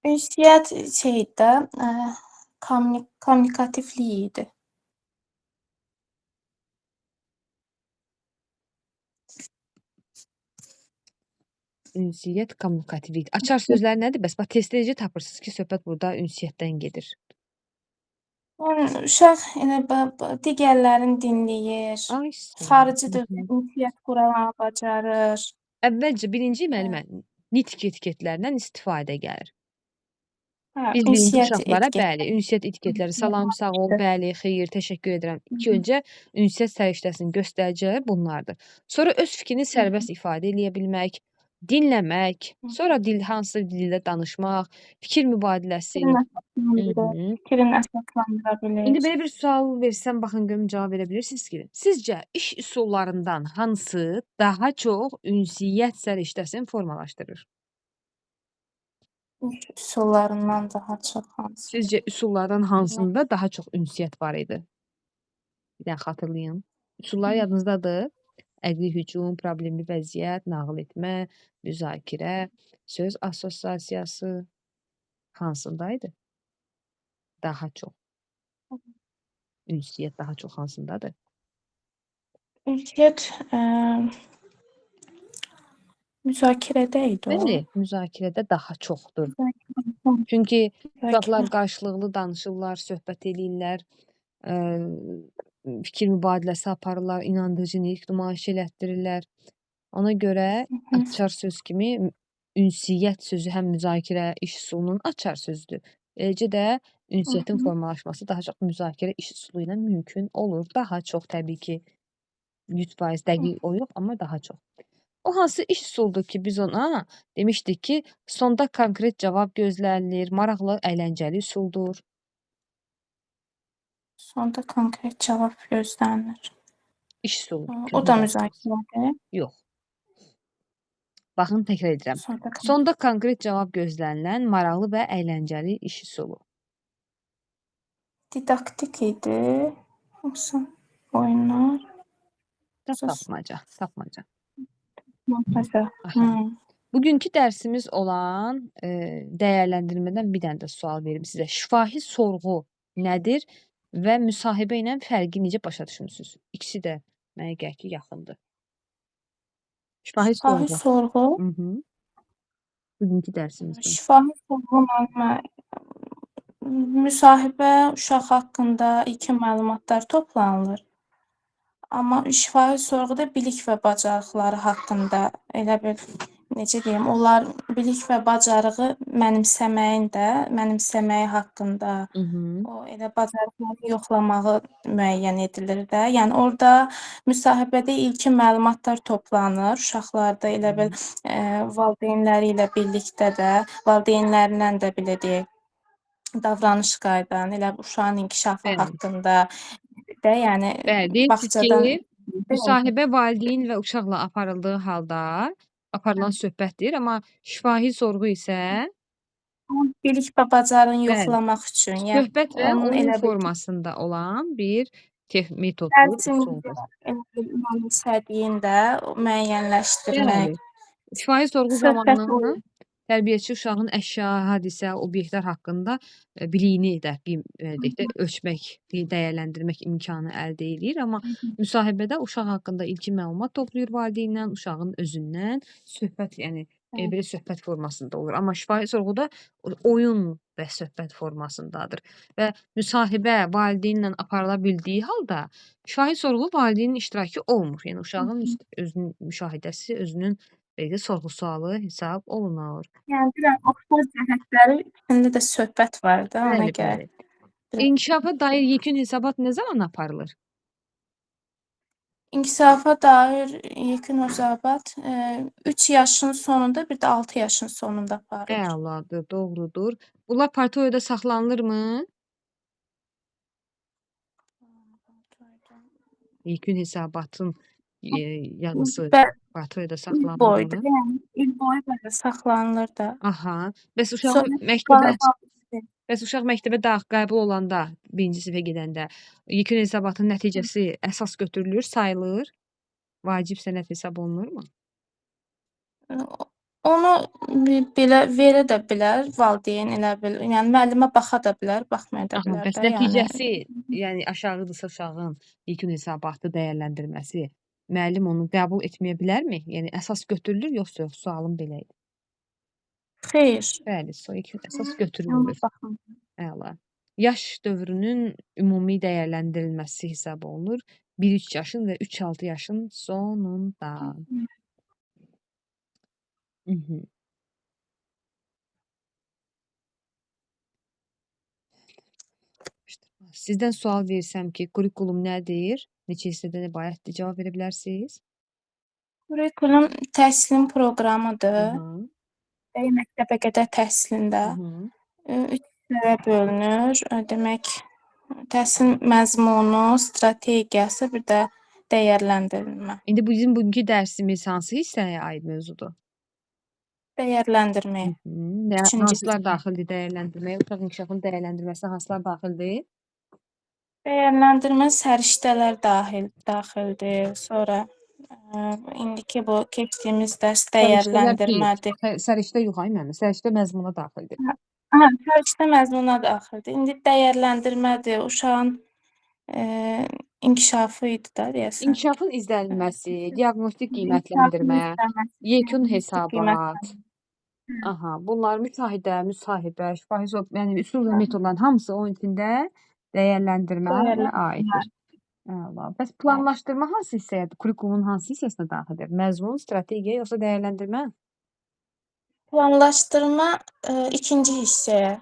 Ünsiyyət şeydi də, kommunikativlik idi. Ünsiyyət kommunikativlik. Açar sözlər nədir? Bəs bax testdə necə tapırsınız ki, söhbət burada ünsiyyətdən gedir? Yəni uşaq elə digərlərini dinləyir, Ay, xarici dildə ünsiyyət qurmağı bacarır. Əvvəlcə birinci müəllimə nitq etiketlərindən istifadə gəlir. Hə, Biz birinci ünsiyyət uşaqlara etiketi. bəli, ünsiyyət etiketləri salam, sağ ol, bəli, xeyir, təşəkkür edirəm. İlk öncə ünsiyyət səriştəsinin göstəriciləri bunlardır. Sonra öz fikrini sərbəst ifadə eləyə bilmək, dinləmək, sonra hansı dildə danışmaq, fikir mübadiləsi. Fikrini əsaslandıra bilir. İndi belə bir sual versəm, baxın görüm cavab verə bilirsiniz ki, sizcə iş üsullarından hansı daha çox ünsiyyət səriştəsini formalaşdırır? Üsullarından daha çox hansı? Sizcə üsullardan hansında daha çox ünsiyyət var idi? Bir dənə xatırlayın. Üsullar yadınızdadır? Əqli hücum, problemli vəziyyət, nağıl etmə, müzakirə, söz assosiasiyası hansındaydı? Daha çox. Ünsiyyət daha çox hansındadır? Ünsiyyət müzakirədə idi o. Bəli, müzakirədə daha çoxdur. Çünki uşaqlar qarşılıqlı danışırlar, söhbət eləyirlər, fikir mübadiləsi aparırlar, inandırıcı nitq nümayiş elətdirirlər. Ona görə açar söz kimi ünsiyyət sözü həm müzakirə iş üsulunun açar sözüdür. Eləcə də ünsiyyətin formalaşması daha çox müzakirə iş üsulu ilə mümkün olur. Daha çox təbii ki 100% dəqiq o yox, amma daha çox. O hansı iş üsuludur ki, biz ona demişdik ki, sonda konkret cavab gözlənilir, maraqlı, əyləncəli üsuldur. Sonda konkret cavab gözlənilir. İş üsulu. O da müzakirədir. Yox. Baxın, təkrar edirəm. Sonda konkret cavab gözlənilən, maraqlı və əyləncəli iş üsulu. Didaktik idi. Yoxsa oyunlar. Tapmaca. Tapmaca. Bugünkü dərsimiz olan dəyərləndirmədən bir dənə də sual verim sizə. Şifahi sorğu nədir və müsahibə ilə fərqi necə başa düşmüsünüz? İkisi də mənə gəlir ki, yaxındır. Şifahi sorğu. Bugünkü dərsimizdə. Şifahi sorğu müsahibə uşaq haqqında ilkin məlumatlar toplanılır. Amma şifahi sorğuda bilik və bacarıqları haqqında elə bir necə deyim, onlar bilik və bacarığı mənimsəməyi haqqında, o elə bacarıqları yoxlamağı müəyyən edilir də. Yəni orada müsahibədə ilkin məlumatlar toplanır. Uşaqlarda elə bil valideynləri ilə birlikdə də, valideynlərindən də belə deyək, davranış qaydan, elə uşağın inkişafı haqqında də, yəni Bəli, deyirsiniz ki, bağçadan müsahibə valideyn və uşaqla aparıldığı halda aparılan söhbətdir, amma şifahi sorğu isə bilik və bacarığını bəli, yoxlamaq üçün, yəni söhbət və onun oyun elə bil ki, formasında olan bir metoddur, dərsinizdə üsuldur. elə bil mənimsədiyin də müəyyənləşdirmək, Bəli. Şifahi sorğu söhbət zamanı tərbiyəçi uşağın əşya, hadisə, obyektlər haqqında biliyini də deyək də ölçmək, dəyərləndirmək imkanı əldə eləyir, amma müsahibədə uşaq haqqında ilkin məlumat toplayır valideyndən, uşağın özündən söhbət, yəni belə söhbət formasında olur. Amma şifahi sorğuda oyun və söhbət formasındadır və müsahibə valideynlə aparıla bildiyi halda şifahi sorğu valideynin iştirakı olmur. Yəni uşağın özünün müşahidəsi, özünün belə sorğu-sualı hesab olunur. Yəni bilirəm, oxşar cəhətləri ikisində də söhbət var da, ona Bəli, görə. bəli. İnkişafa dair yekun hesabat nə zaman aparılır? İnkişafa dair yekun hesabat 3 yaşın sonunda, bir də 6 yaşın sonunda aparılır. Əladır, doğrudur. Bunlar portfolyoda saxlanılırmı? Yekun hesabatın yazısı Və portfolyoda il boyda, saxlanılır. yəni il boyu belə saxlanılır da. Aha. Bəs Sonra uşaq məktəbə qəbul olanda, 1-ci sinifə gedəndə yekun hesabatın nəticəsi əsas götürülür, sayılır? Vacib sənəd hesab olunurmu? onu belə verə də bilər valideyn, elə bil. Yəni müəllimə baxa da bilər, baxmaya da Aha, bilər bəs də, yəni. nəticəsi, yəni aşağıdırsa uşağın yekun hesabatı dəyərləndirməsi, müəllim onu qəbul etməyə bilərmi? Yəni əsas götürülür yoxsa yox? Sualım belə idi. Xeyr. Bəli, yekun əsas Ona götürülmür. baxın. Əla. Yaş dövrünün ümumi dəyərləndirilməsi hesab olunur 1-3 yaşın və 3-6 yaşın sonunda. Mhm. Sizdən sual versəm ki, kurikulum nədir? Neçə hissədən ibarətdir? Cavab verə bilərsiniz? Kurikulum təhsilin proqramıdır. Hı. Məktəbə qədər təhsilində Hı. 3 hissəyə bölünür. Demək, təhsil məzmunu, strategiyası, bir də dəyərləndirilmə. İndi bizim bugünkü dərsimiz hansı hissəyə aid mövzudur? Dəyərləndirməyə. Üçüncü Hansılar hissə. daxildir dəyərləndirməyə? Uşaq inkişafının dəyərləndirməsinə hansılar daxildir? Dəyərləndirmə səriştələr daxildir. Sonra indiki bu keçdiyimiz dərs dəyərləndirmədir. Səriştə yox, ay müəllim. Səriştə məzmuna daxildir. Səriştə məzmuna daxildir. İndi dəyərləndirmədir. Uşağın inkişafı idi da deyəsən. İnkişafın izlənilməsi, diaqnostik İnkişafın qiymətləndirmə, izlənməsi, yekun diaqnostik hesabat. qiymətləndirmə. Aha, bunlar müsahibə, şifahi yəni üsul və metodların hamısı onun içində dəyərləndirməyə aiddir. Əla. Bəs planlaşdırma hansı hissəyə, kurikulumun hansı hissəsinə daxildir? Məzmun, strategiya yoxsa dəyərləndirmə? Planlaşdırma ikinci hissəyə.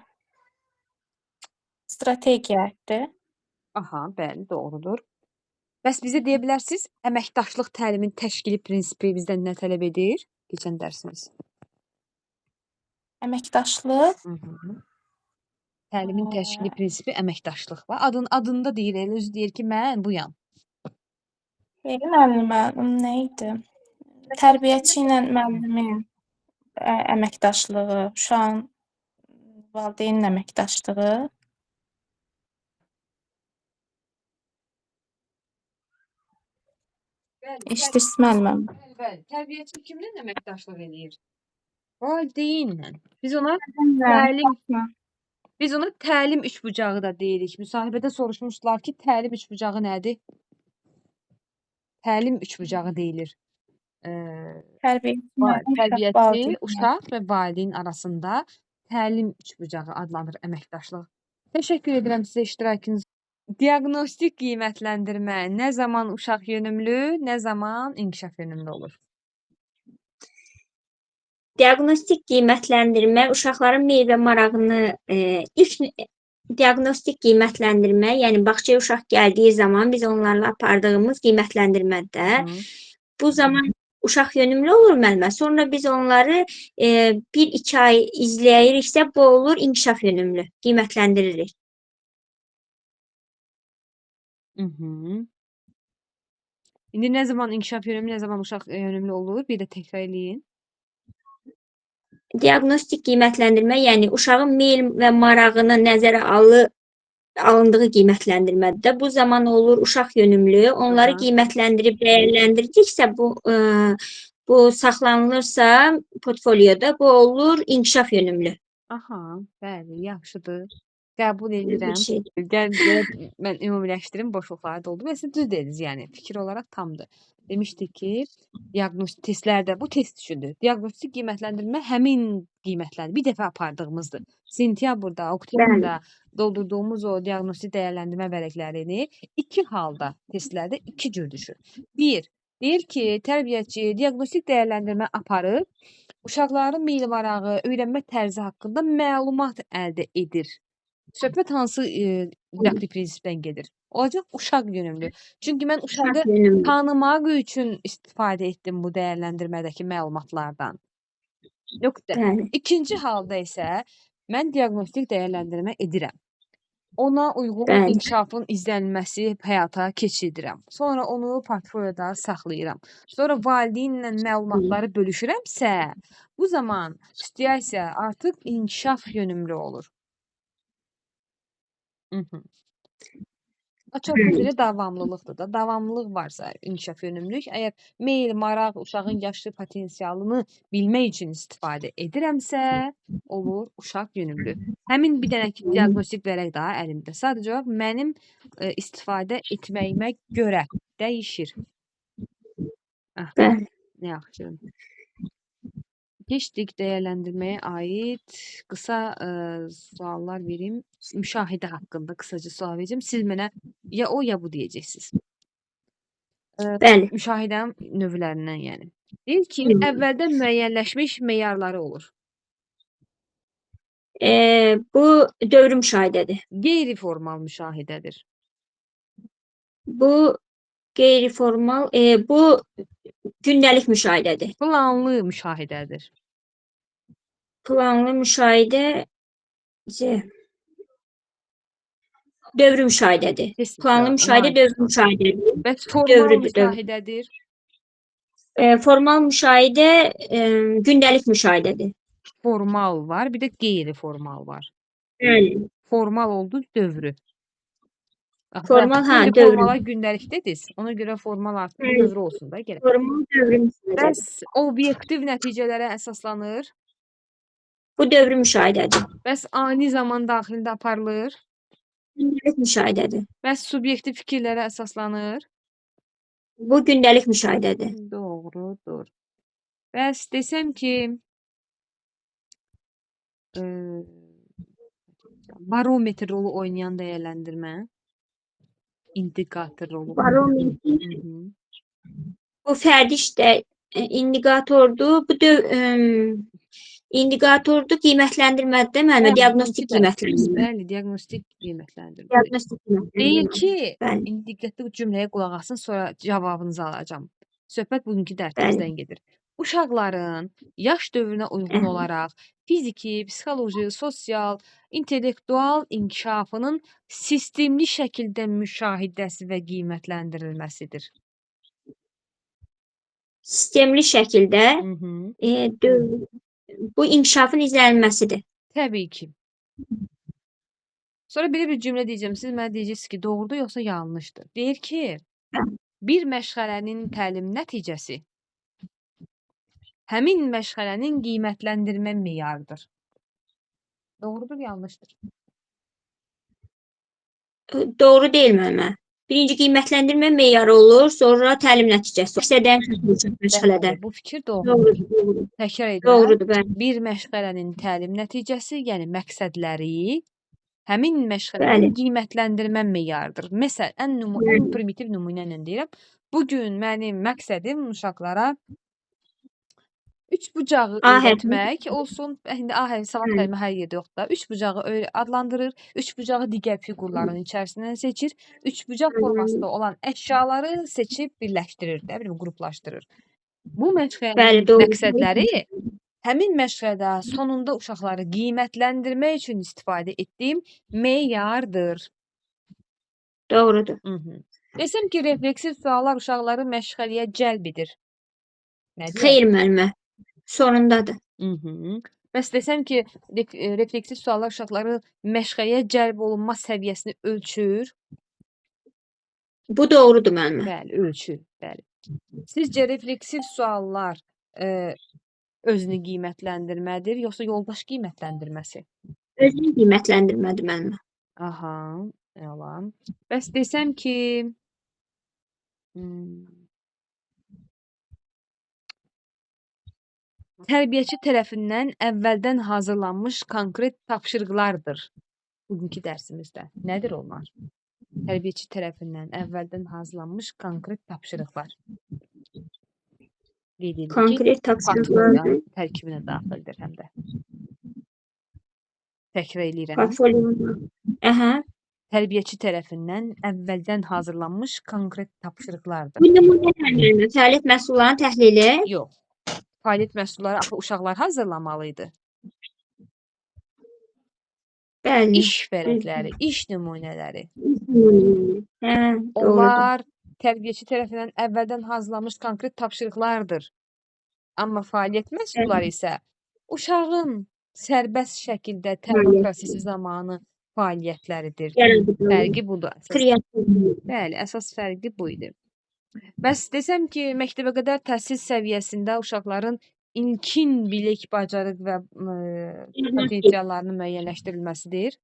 Strategiyadır. Aha, bəli, doğrudur. Bəs bizə deyə bilərsiniz, əməkdaşlıq təlimin təşkili prinsipi bizdən nə tələb edir? Keçən dərsimiz. Əməkdaşlıq Təlimin təşkili prinsipi əməkdaşlıq var. Adında deyir, elə özü deyir ki, mən buyam. müəllimə nə idi? Tərbiyəçi ilə müəllimin əməkdaşlığı, uşağın valideynin əməkdaşlığı. İşitirsiniz müəlliməm. Bəli, tərbiyəçi kimlə əməkdaşlıq eləyir? Valideynlə. Biz ona təlim üçbucağı da deyirik. Müsahibədə soruşmuşdular ki, təlim üçbucağı nədir? Təlim üçbucağı deyilir. Tərbiyəçi, uşaq və valideyn arasında təlim üçbucağı adlanır əməkdaşlıq. Təşəkkür edirəm sizə iştirakınız. Diaqnostik qiymətləndirmə nə zaman uşaq yönümlü, nə zaman inkişaf yönümlü olur? Diaqnostik qiymətləndirmə uşaqların meyl və marağını diaqnostik qiymətləndirmə, yəni bağçaya uşaq gəldiyi zaman biz onlarla apardığımız qiymətləndirmədə bu zaman uşaq yönümlü olur müəllimə. Sonra biz onları 1-2 ay izləyiriksə, bu olur inkişaf yönümlü, qiymətləndiririk. Mhm. İndi nə zaman inkişaf yönümlü, nə zaman uşaq yönümlü olur? Bir də təkrar eləyin. Diaqnostik qiymətləndirmə, yəni uşağın meyl və marağını nəzərə alındığı qiymətləndirmədə bu zaman olur uşaq yönümlü. Onları Aha. qiymətləndirib dəyərləndirdiksə bu saxlanılırsa portfolyoda bu olur inkişaf yönümlü Aha, bəli, yaxşıdır. Qəbul bir edirəm. şeydir. Gəl mən ümumiləşdirim, boşluqları doldu. Və siz düz dediniz, yəni fikir olaraq tamdır. Demişdik ki, diaqnostik testlərdə bu test üçündür. Diaqnostik qiymətləndirmə həmin qiymətlər bir dəfə apardığımızdır. Sentyabrda, oktyabrda doldurduğumuz o diaqnostik dəyərləndirmə vərəqlərini iki halda testlərdə iki cür düşür. Bir, deyir ki, tərbiyəçi diaqnostik dəyərləndirmə aparıb uşaqların meyl marağı, öyrənmə tərzi haqqında məlumat əldə edir. Söhbət hansı didaktik prinsipdən gedir? Olacaq uşaq yönümlü. Çünki mən uşağı Yönümlü. tanımaq üçün istifadə etdim bu dəyərləndirmədəki məlumatlardan. Nöqtə. Bəli. İkinci halda isə mən diaqnostik dəyərləndirmə edirəm. Ona uyğun Bəli. inkişafın izlənilməsi həyata keçirirəm. Sonra onu portfolyoda saxlayıram. Sonra valideynlə məlumatları bölüşürəmsə, bu zaman situasiya artıq inkişaf yönümlü olur. Mhm. Çox üzrə davamlılıqdır da. Davamlılıq varsa inkişaf yönümlülük. Əgər meyl, maraq, uşağın yaşlı potensialını bilmək üçün istifadə edirəmsə, olur uşaq yönümlü. Həmin bir dənə ki, diaqnostik vərəq daha əlimdə. Sadəcə olaraq mənim istifadə etməyimə görə dəyişir. Bəli. Yaxşı. Keçdik dəyərləndirməyə aid qısa suallar verim. Müşahidə haqqında qısaca sual verəcəm. Siz mənə ya o, ya bu deyəcəksiniz. Bəli. Müşahidən növlərindən yəni. Deyir ki, əvvəldən müəyyənləşmiş meyarları olur. Bu dövri müşahidədir. Qeyri-formal müşahidədir. Bu qeyri-formal, bu gündəlik müşahidədir. Planlı müşahidədir. Planlı müşahidə dövri müşahidədir. Kesinlikle. Planlı müşahidə dövri müşahidədir. Bəs formal Dövrüdür, dövr. müşahidədir. Formal müşahidə gündəlik müşahidədir. Formal var, bir də qeyri-formal var. Bəli. Formal oldu dövrü. Formal, hə, İndi dövrü. formalar gündəlik dediniz. Ona görə formal artıq Bəli. dövrü olsun da gələk. Formal dövri müşahidədir. Bəs obyektiv nəticələrə əsaslanır. Bu dövri müşahidədir. Bəs ani zaman daxilində aparılır. Gündəlik müşahidədir. Bəs subyektiv fikirlərə əsaslanır. Bu gündəlik müşahidədir. Doğrudur. Bəs desəm ki, barometr rolu oynayan dəyərləndirmə, indikator rolu. Barometr Mhm. bu fərdi işdə indikatordur. Bu indikatordur qiymətləndirmədə məndə diaqnostik qiymətləndirmə. Bəli, diaqnostik qiymətləndirmə. Diaqnostik qiymətləndirmə. Deyir ki, Bəli. indi diqqətli bu cümləyə qulaq asın, sonra cavabınızı alacağam. Söhbət bugünkü dərsimizdən gedir. Uşaqların yaş dövrünə uyğun olaraq fiziki, psixoloji, sosial, intellektual inkişafının sistemli şəkildə müşahidəsi və qiymətləndirilməsidir. Sistemli şəkildə Mhm. bu inkişafın izlənilməsidir. Təbii ki. Sonra belə bir cümlə deyəcəm. Siz mənə deyəcəksiniz ki, doğrudur yoxsa yanlışdır. Deyir ki, bir məşğələnin təlim nəticəsi həmin məşğələnin qiymətləndirmə meyarıdır. Doğrudur, yanlışdır. Doğru deyil müəllimə. Birinci qiymətləndirmə meyarı olur, sonra təlim nəticəsi. Məqsədənin çoxluğu məşğələdə. Bəli, bu fikir doğrudur. Doğrudur. Təkrar edirəm. Doğrudur, bəli. Bir məşğələnin təlim nəticəsi, yəni məqsədləri həmin məşğələnin qiymətləndirmə meyarıdır. Məsələn, ən primitiv nümunə ilə deyirəm. Bu gün mənim məqsədim uşaqlara üç bucağı öyrətmək olsun. İndi A hərfi savat kəlmə hər yerdə yoxdur da. Üç bucağı adlandırır. Üç bucağı digər fiqurların içərisindən seçir. Üç bucaq formasında olan əşyaları seçib birləşdirir, nə bilim, qruplaşdırır. Bu məşğələnin məqsədləri həmin məşğələdə sonunda uşaqları qiymətləndirmək üçün istifadə etdiyim meyardır. Doğrudur. Desəm ki, refleksiv suallar uşaqları məşğələyə cəlb edir. Nə deyər? Xeyr müəllimə. Sonundadır. Bəs desəm ki, refleksiv suallar uşaqları məşğələyə cəlb olunma səviyyəsini ölçür. Bu doğrudur müəllimə. Bəli, ölçür. Bəli. Sizcə refleksiv suallar özünü qiymətləndirmədir, yoxsa yoldaş qiymətləndirməsi? Özünü qiymətləndirmədir müəllimə. Aha, əla. Bəs desəm ki, tərbiyəçi tərəfindən əvvəldən hazırlanmış konkret tapşırıqlardır bugünkü dərsimizdə. Nədir onlar? Tərbiyəçi tərəfindən əvvəldən hazırlanmış konkret tapşırıqlar. Qeyd edin ki, Konkret tapşırıqlar. portfolio tərkibinə daxildir həm də. Təkrar eləyirəm. Portfolio. Aha. Tərbiyəçi tərəfindən əvvəldən hazırlanmış konkret tapşırıqlardır. Bu nümunələr müəllimə. Fəaliyyət məhsullarının təhlili. Yox. Fəaliyyət məhsulları axı uşaqlar hazırlamalı idi. Bəli. İş vərəqləri, iş nümunələri. Hə, doğrudur. Onlar tərbiyəçi tərəfindən əvvəldən hazırlanmış konkret tapşırıqlardır. Amma fəaliyyət məhsulları isə uşağın sərbəst şəkildə təlim prosesi zamanı fəaliyyətləridir. Fərqi budur. Bəli, əsas fərqi bu idi. Bəs desəm ki, məktəbəqədər təhsil səviyyəsində uşaqların ilkin bilik, bacarıq və potensiallarının müəyyənləşdirilməsidir.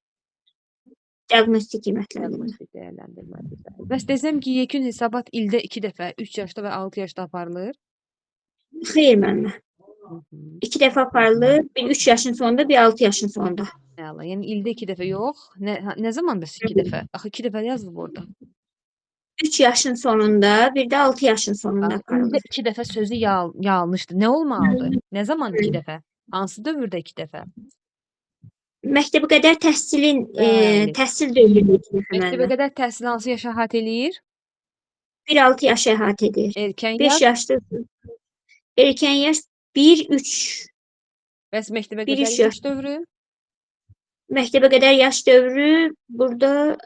Diaqnostik qiymətləndirmə. Diaqnostik dəyərləndirmədir. Bəs desəm ki, yekun hesabat ildə 2 dəfə 3 yaşda və 6 yaşda aparılır. Xeyr müəllimə. 2 dəfə aparılır. Bir 3 yaşın sonunda, bir 6 yaşın sonunda. Əla, yəni ildə 2 dəfə yox. Nə zaman bəs 2 dəfə? Axı 2 dəfə yazılıb orada. 3 yaşın sonunda, bir də 6 yaşın sonunda İldə aparılır. 2 dəfə sözü yanlışdır. Nə olmalıdır? Nə zaman 2 dəfə? Hansı dövrdə 2 dəfə? Məktəbəqədər təhsilin Bəli. təhsil dövründə 2 dəfə müəllimə. Məktəbəqədər təhsil hansı yaşı əhatə eləyir? 1-6 yaşı əhatə edir. Erkən 5 yaş. yaşda erkən yaş 1-3. Bəs Bir məktəbəqədər üç yaş dövrü? Məktəbəqədər yaş dövrü burada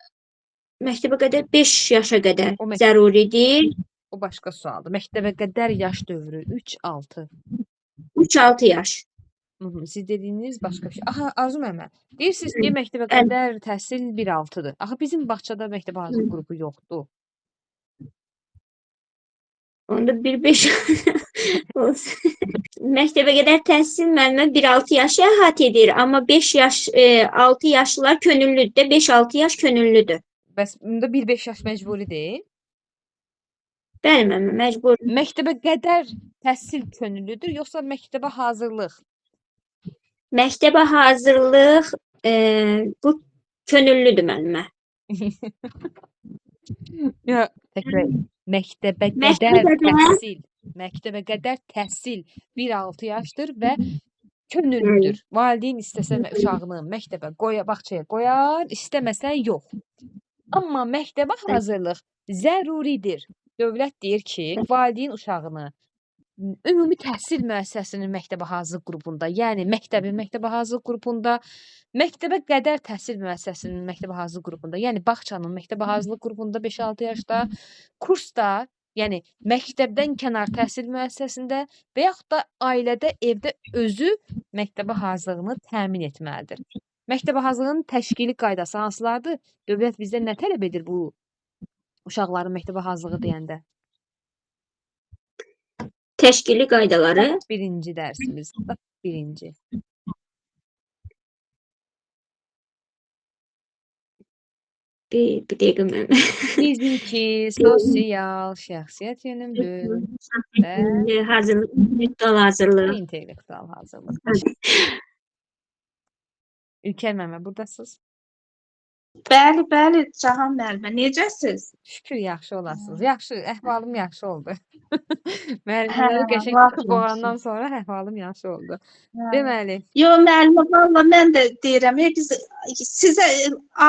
məktəbəqədər 5 yaşa qədər O zəruridir. O başqa sualdır. Məktəbəqədər yaş dövrü 3-6. 3-6 yaş. Siz dediyiniz başqa bir şey. Aha, Arzu müəllimə, deyirsiniz ki, məktəbəqədər təhsil 1-6-dır. Axı bizim bağçada məktəbə hazırlıq qrupu yoxdur. Onda 1-5 olsun. Məktəbəqədər təhsil müəllimə 1-6 yaşı əhatə edir, amma 5 yaş 6 yaşlılar könüllüdür. 5-6 yaş könüllüdür. Bəs bunda 1-5 yaş məcburi deyil. Bəli müəllimə, məcbur. Məktəbəqədər təhsil könüllüdür, yoxsa məktəbə hazırlıq? Məktəbə hazırlıq bu könüllüdür müəllimə. Yox, təkrar. Məktəbəqədər təhsil 1-6 yaşdır və könüllüdür. Valideyn istəsə uşağını məktəbə bağçaya qoyar, istəməsə yox. Amma məktəbə hazırlıq zəruridir. Dövlət deyir ki, valideyn uşağını ümumi təhsil müəssisəsinin məktəbə hazırlıq qrupunda, yəni məktəbin məktəbə hazırlıq qrupunda, məktəbə qədər təhsil müəssisəsinin məktəbə hazırlıq qrupunda, yəni bağçanın məktəbə hazırlıq qrupunda 5-6 yaşda, kursda, yəni məktəbdən kənar təhsil müəssisəsində və yaxud da ailədə, evdə özü məktəbə hazırlığını təmin etməlidir. Məktəbə hazırlığının təşkili qaydası hansılardır? Dövlət bizdən nə tələb edir bu uşaqların məktəbə hazırlığı deyəndə? Təşkili qaydaları. Birinci dərsimiz. Birinci. Bir dəqiqə müəllimə. Fiziki, sosial, şəxsiyyət yönümlü və Hazırlıq, intellektual hazırlıq. intellektual hazırlıq. İlker müəllimə, buradasınız? Bəli, bəli, Cahan müəllimə, necəsiz? Şükür yaxşı olasınız. Yaxşı, əhvalım yaxşı oldu. Müəllimləri qəşəng lap tutub yaxşı. olandan sonra əhvalım yaxşı oldu. Hə. Deməli, Yo müəllimə, valla mən də deyirəm, biz sizə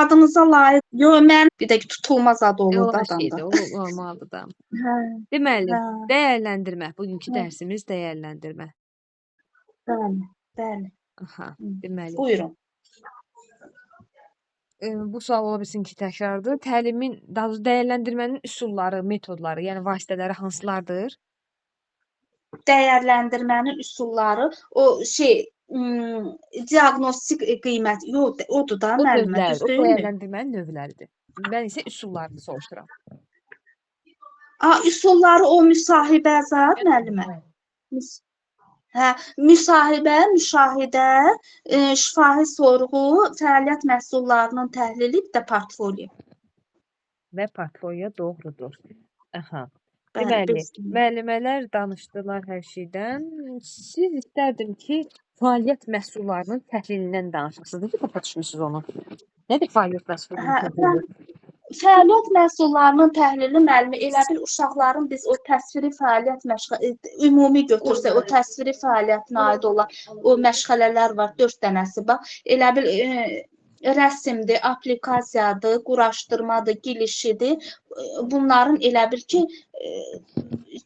adınıza layiq. Yo mən bir də ki, tutulmaz adı olur da o adamda. şeydir, o normaldır da. Hə, Deməli, hə, dəyərləndirmə. Bugünkü Hə. dərsimiz dəyərləndirmə. bəli, bəli. Aha, deməli. Buyurun. bu sual ola bilsin ki təkrardır. Təlimin, daha doğrusu dəyərləndirmənin üsulları, metodları, yəni vasitələri hansılardır? Dəyərləndirmənin üsulları o diaqnostik qiymət odur da O müəllimə, növlər, düz o deyilmi? dəyərləndirmənin növləridir. Mən isə üsullarını soruşuram. Üsulları o müsahibə zad müəllimə. Müs- Hə, müsahibə, müşahidə, şifahi sorğu, fəaliyyət məhsullarının təhlili, bir də portfolio. Və portfolio doğrudur. Aha. Bəli, Deməli, beş dənə. müəllimələr danışdılar hər şeydən. Siz istərdim ki, fəaliyyət məhsullarının təhlilindən danışasınız. Necə başa düşmüsünüz onu? Nədir fəaliyyət məhsulunun Hə, təhlili? fəaliyyət məhsullarının təhlili müəllimi elə bil uşaqların biz o təsviri fəaliyyət ümumi götürsək o təsviri fəaliyyətinə aid olan o məşğələlər var, 4 dənəsi bax. Elə bil rəsmdir, aplikasiyadır, quraşdırmadır, girişidir. Bunların elə bil ki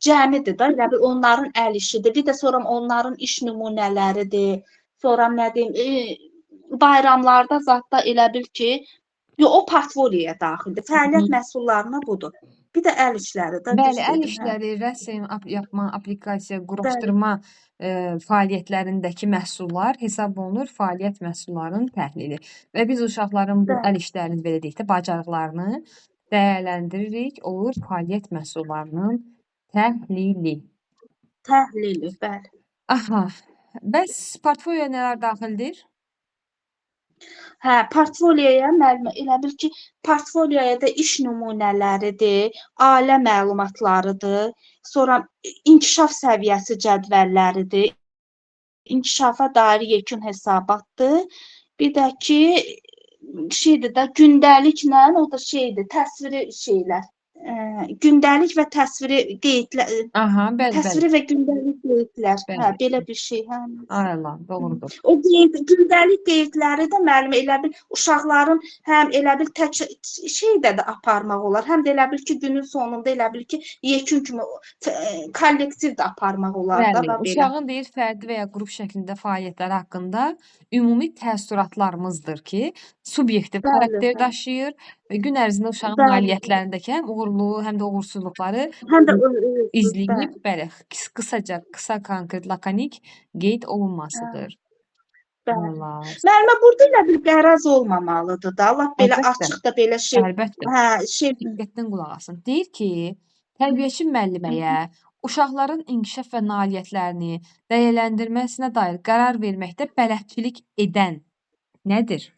cəmidir da, elə bil onların əl işidir. Bir də sonra onların iş nümunələridir. Sonra nə deyim, bayramlarda zətdə elə bil ki o portfolioya daxildir. Fəaliyyət məhsullarına budur. Bir də əl işləri də Bəli, düz əl dedim, hə. işləri, rəsm yapma, aplikasiya, quraşdırma fəaliyyətlərindəki məhsullar hesab olunur fəaliyyət məhsullarının təhlili. Və biz uşaqların bu Bəli. əl işlərini belə deyək də bacarıqlarını dəyərləndiririk, olur fəaliyyət məhsullarının təhlili. Təhlili, bəli. Aha. Bəs portfolioya nələr daxildir? Hə, portfolioya müəllimə elə bil ki, portfolioya da iş nümunələridir, ailə məlumatlarıdır, sonra inkişaf səviyyəsi cədvəlləridir, inkişafa dair yekun hesabatdır. Bir də ki, şeydir də gündəliklə, o da şeydir, təsviri şeylər. Gündəlik və təsviri qeydlər, Aha, bəli, bəli. təsviri və gündəlik qeydlər. Hə, Bəli. belə bir şey, hə. Ayla, doğrudur. O gündəlik qeydləri də müəllimə elə bil uşaqların həm elə bil tək şeydə də aparmaq olar, həm də elə bil ki, günün sonunda elə bil ki, yekun kimi kollektiv də aparmaq olar da Bəli, belə. uşağın deyir fərdi və ya qrup şəklində fəaliyyətləri haqqında ümumi təəssüratlarımızdır ki, subyektiv Bəli, xarakter bəli. daşıyır və gün ərzində uşağın Bəli. nailiyyətlərindəki həm uğurlu, həm də uğursuzluqları Həm də izləyib, bəli, qısaca, qısa, konkret, lakonik qeyd olunmasıdır. Bəli. Olar. Müəllimə burada elə bir qəraz olmamalıdır da. Allah belə Əlbəttə. açıq da belə şey. Əlbəttə. Hə, şey Diqqətdən qulaq asın. Deyir ki, tərbiyəçi müəlliməyə uşaqların inkişaf və nailiyyətlərini dəyərləndirməsinə dair qərar verməkdə bələdçilik edən nədir?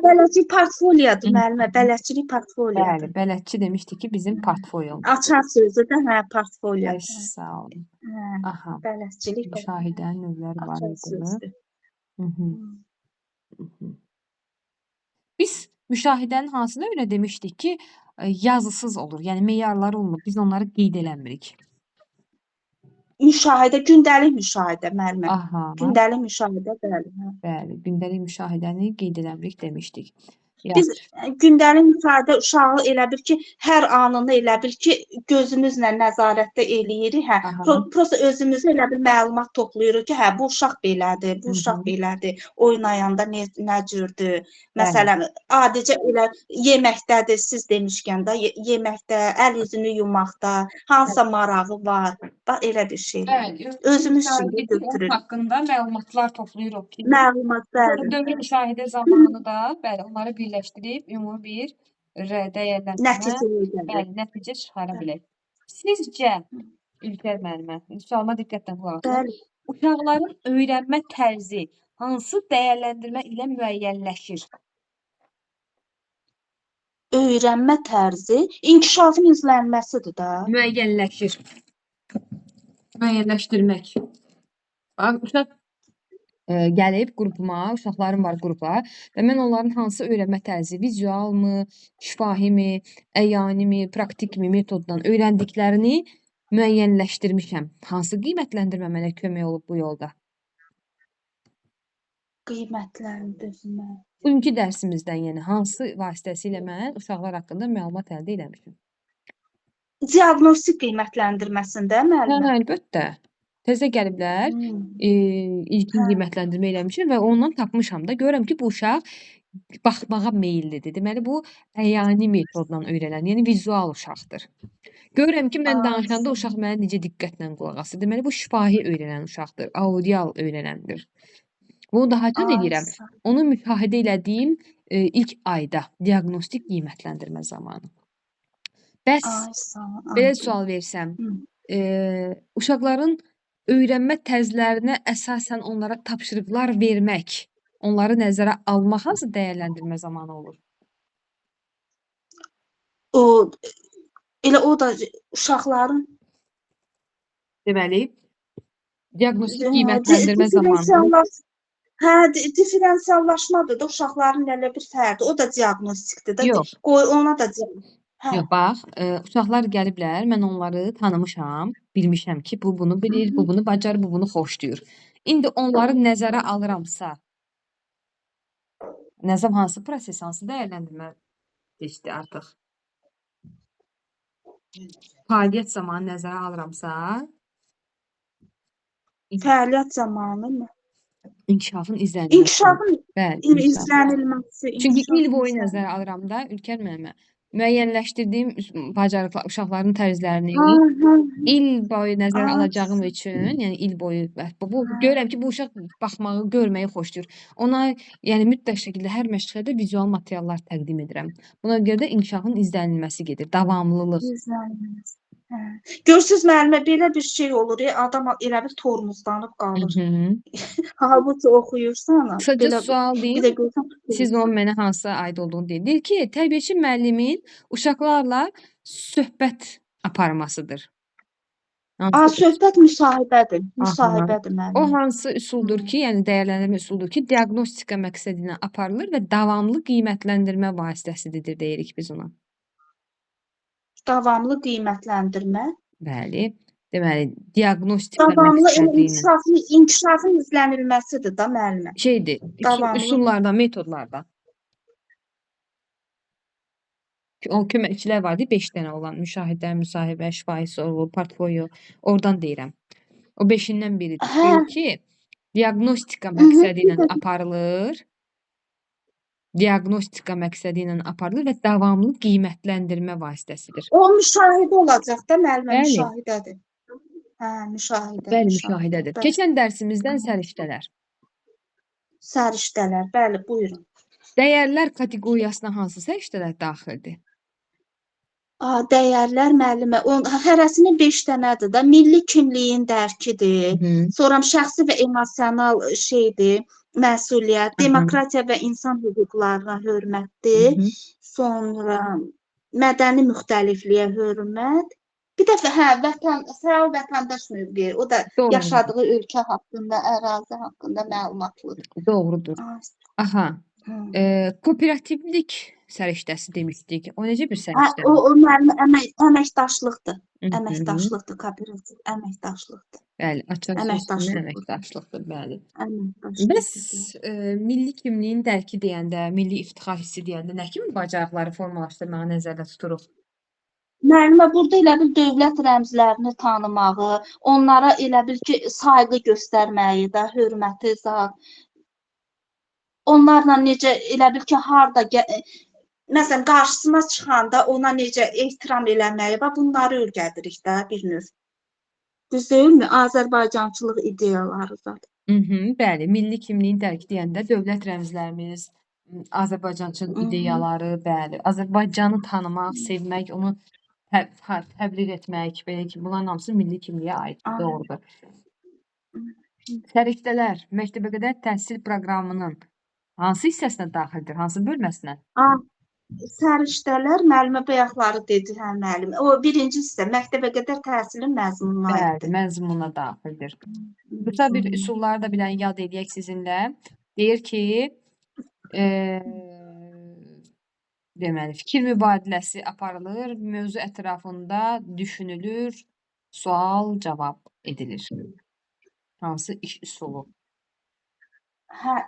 bələdçilik portfoliodur müəllimə, bələdçilik Bəli, portfoliodur. bələdçi demişdi ki, bizim portfolyomuz. Açar sözü də hə, portfolio. Sağ olun. Hə, Aha. bələdçilik Müşahidənin növləri var açar idi. sözdür. Biz müşahidənin hansını öyrə demişdik ki, yazısız olur, yəni meyarları olmur. Biz onları qeyd eləmirik. Müşahidə, gündəlik müşahidə müəllimə. Aha. Gündəlik müşahidə, bəli. Hə. Bəli, gündəlik müşahidəni qeyd eləmirik demişdik. Biz gündəlik müşahidə uşağı elə bil ki, hər anını elə bil ki, gözümüzlə nəzarətdə eləyirik. Hə, Aha. prosta özümüzə elə bil məlumat toplayırıq ki, hə, bu uşaq belədir, bu uşaq belədir. Oynayanda nə cürdür? Məsələn, adicə elə yeməkdədir, siz demişkən də, yeməkdə, əl üzünü yumaqda, hansısa marağı var. Bax elə bir şey. Bəli, Özümüz üçün də onun götürürük. haqqında məlumatlar toplayırıq ki, Məlumat, bəli. dövri müşahidə zamanı da bəli, onları birləşdirib ümumi bir dəyərləndirmə, Nəticəyə gəlir. bəli, nəticə çıxara bilək. Sizcə, İlker müəllimə, sualıma diqqətlə qulaq asın. Bəli. Uşaqların öyrənmə tərzi hansı dəyərləndirmə ilə müəyyənləşir? Öyrənmə tərzi inkişafın izlənməsidir də. Müəyyənləşir. Müəyyənləşdirmək. Bax, uşaq gəlib qrupuma, uşaqlarım var qrupa və mən onların hansı öyrənmə tərzi, vizualmı, şifahimi, əyyanimi, praktikmi metoddan öyrəndiklərini müəyyənləşdirmişəm. Hansı qiymətləndirmə mənə kömək olub bu yolda? Qiymətləndirmə. Bugünkü dərsimizdən, yəni hansı vasitəsilə mən uşaqlar haqqında məlumat əldə etmişəm? Diaqnostik qiymətləndirməsində Hə, müəllimə. əlbəttə. Təzə gəliblər, ilkin qiymətləndirmə eləmişəm və ondan tapmışam da. Görürəm ki, bu uşaq baxmağa meyllidir. Deməli bu əyani metodla öyrənən, yəni vizual uşaqdır. Görürəm ki, mən danışanda uşaq mənə necə diqqətlə qulaq asır. Deməli bu şifahi öyrənən uşaqdır, audial öyrənəndir. Bunu daha çox edirəm. Onu müşahidə elədiyim ilk ayda diaqnostik qiymətləndirmə zamanı. Bəs belə sual versəm, uşaqların öyrənmə tərzlərinə əsasən onlara tapşırıqlar vermək, onları nəzərə almaq hansı dəyərləndirmə zamanı olur? Elə o da uşaqların Deməli, diaqnostik qiymətləndirmə zamanı. Hə, diferensiallaşmadır da uşaqların elə bir fərdi. O da diaqnostikdir də. Yox. Qoy ona da hə. Yox, bax, uşaqlar gəliblər, mən onları tanımışam, bilmişəm ki, bu bunu bilir, bu bunu bacarır, bu bunu xoşlayır. İndi onları nəzərə alıramsa, nəzəm hansı proses, hansı dəyərləndirmə keçdi artıq? Fəaliyyət zamanı nəzərə alıramsa, Fəaliyyət zamanı mı? inkişafın izlənilməsi. İnkişafın Bəli, inkişaf. izlənilməsi. Çünki il boyu nəzərə alıram da, Ülker müəllimə, müəyyənləşdirdiyim uşaqların, uşaqların tərzlərini il boyu nəzərə alacağım üçün, yəni il boyu bu görürəm ki, bu uşaq baxmağı, görməyi xoşlayır. Ona yəni mütləq şəkildə hər məşğələdə vizual materiallar təqdim edirəm. Buna görə də inkişafın izlənilməsi gedir, davamlılıq. İzlənilməsi. Hə. Görürsüz müəllimə, belə bir şey olur, adam elə bir tormozlanıb qalır. Halbuki oxuyursan, Qısaca sual bir deyim. də görsən, Siz onun mənə hansı aid olduğunu deyin. Deyir ki, tərbiyəçi müəllimin uşaqlarla söhbət aparmasıdır. söhbət müsahibədir. Müsahibədir O müəllim. hansı üsuldur ki, yəni dəyərləndirmə üsuludur ki, diaqnostika məqsədi ilə aparılır və davamlı qiymətləndirmə vasitəsidir deyirik biz ona. Davamlı qiymətləndirmə. Bəli. Deməli, diaqnostika Davamlı məqsədi ilə. inkişafın izlənilməsidir da müəllimə. Şeydir, Davamlı. üsullardan, metodlardan. O köməkçilər var, 5 dənə olan müşahidə, müsahibə, şifahi sorğu, portfolio. Oradan deyirəm. O 5-dən biridir. Hə. Deyir ki, diaqnostika məqsədi ilə aparılır. Diaqnostika məqsədi ilə aparılır və davamlı qiymətləndirmə vasitəsidir. O müşahidə olacaq da müəllimə, Bəli. müşahidədir. Hə, müşahidə. Bəli, müşahidədir. Bəli. Keçən dərsimizdən səriştələr. Səriştələr, bəli, buyurun. Dəyərlər kateqoriyasına hansı səriştələr daxildir? Dəyərlər müəllimə, hərəsinin 5 dənədir də. Milli kimliyin dərkidir. Sonra şəxsi və emosional şeydir, məsuliyyət, demokratiya və insan hüquqlarına hörmətdir. Sonra mədəni müxtəlifliyə hörmət. Bir də fəal vətəndaş mövqeyi, o da Doğrudur. yaşadığı ölkə haqqında, ərazi haqqında məlumatlıdır. Doğrudur. Aha. Kooperativlik səriştəsi demişdik. O necə bir səriştədir? O müəllim əməkdaşlıqdır. Əməkdaşlıqdır, kooperativ əməkdaşlıqdır. Bəli, açıq sözlü əməkdaşlıqdır, bəli. Bəs milli kimliyin dərki deyəndə, milli iftixar hissi deyəndə nə kimi bacarıqları formalaşdırmağı nəzərdə tuturuq? Müəllimə, burada elə bil dövlət rəmzlərini tanımağı, onlara elə bil ki, sayğı göstərməyi də, hörməti, onlarla necə elə bil ki, harda məsələn, qarşısına çıxanda ona necə ehtiram eləməyi və bunları öyrədirik də bir növ. Düz deyilmi? Azərbaycançılıq ideyaları zaten. Bəli, milli kimliyin dərki deyəndə dövlət rəmzlərimiz, Azərbaycançılıq ideyaları, bəli, Azərbaycanı tanımaq, sevmək, onu təbliğ etmək, belə ki, bunların hamısı milli kimliyə aiddir, doğrudur. Səriştələr məktəbəqədər təhsil proqramının hansı hissəsinə daxildir, hansı bölməsinə? Səriştələr müəllimə bayaqları dedi, hə müəllim. O birinci hissə məktəbəqədər təhsilin məzmununa aiddir. Bəli, məzmununa daxildir. Qısa bir üsulları da bilən yad edək sizinlə. Deyir ki, deməli, fikir mübadiləsi aparılır, mövzu ətrafında düşünülür, sual, cavab edilir. Hansı iş üsulu? Hə,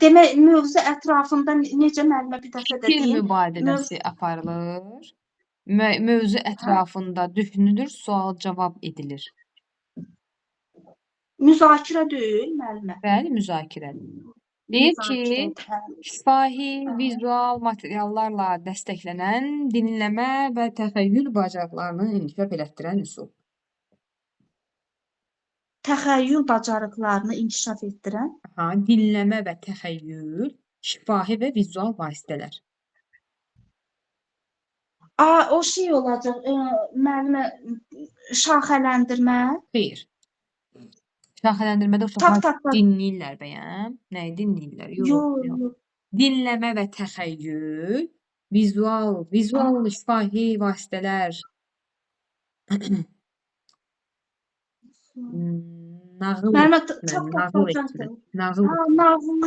demək, mövzu ətrafında necə müəllimə bir dəfə də deyim? Fikir mübadiləsi aparılır, mövzu ətrafında düşünülür, sual, cavab edilir. Müzakirə deyil müəllimə. Bəli, müzakirədir. Deyir ki, müzakirə təhlil. şifahi vizual materiallarla dəstəklənən dinləmə və təxəyyül bacarıqlarını inkişaf elətdirən üsul. Təxəyyül bacarıqlarını inkişaf etdirən. Dinləmə və təxəyyül, şifahi və vizual vasitələr. O şey olacaq, müəllimə, şaxələndirmə. Xeyr. Şaxələndirmədə uşaqlar Tak. dinləyirlər bəyəm. Nəyi dinləyirlər? Yox. Yox. Dinləmə və təxəyyül, vizual, şifahi vasitələr, nağıl Müəllimə, nağıl etmə. Nağıl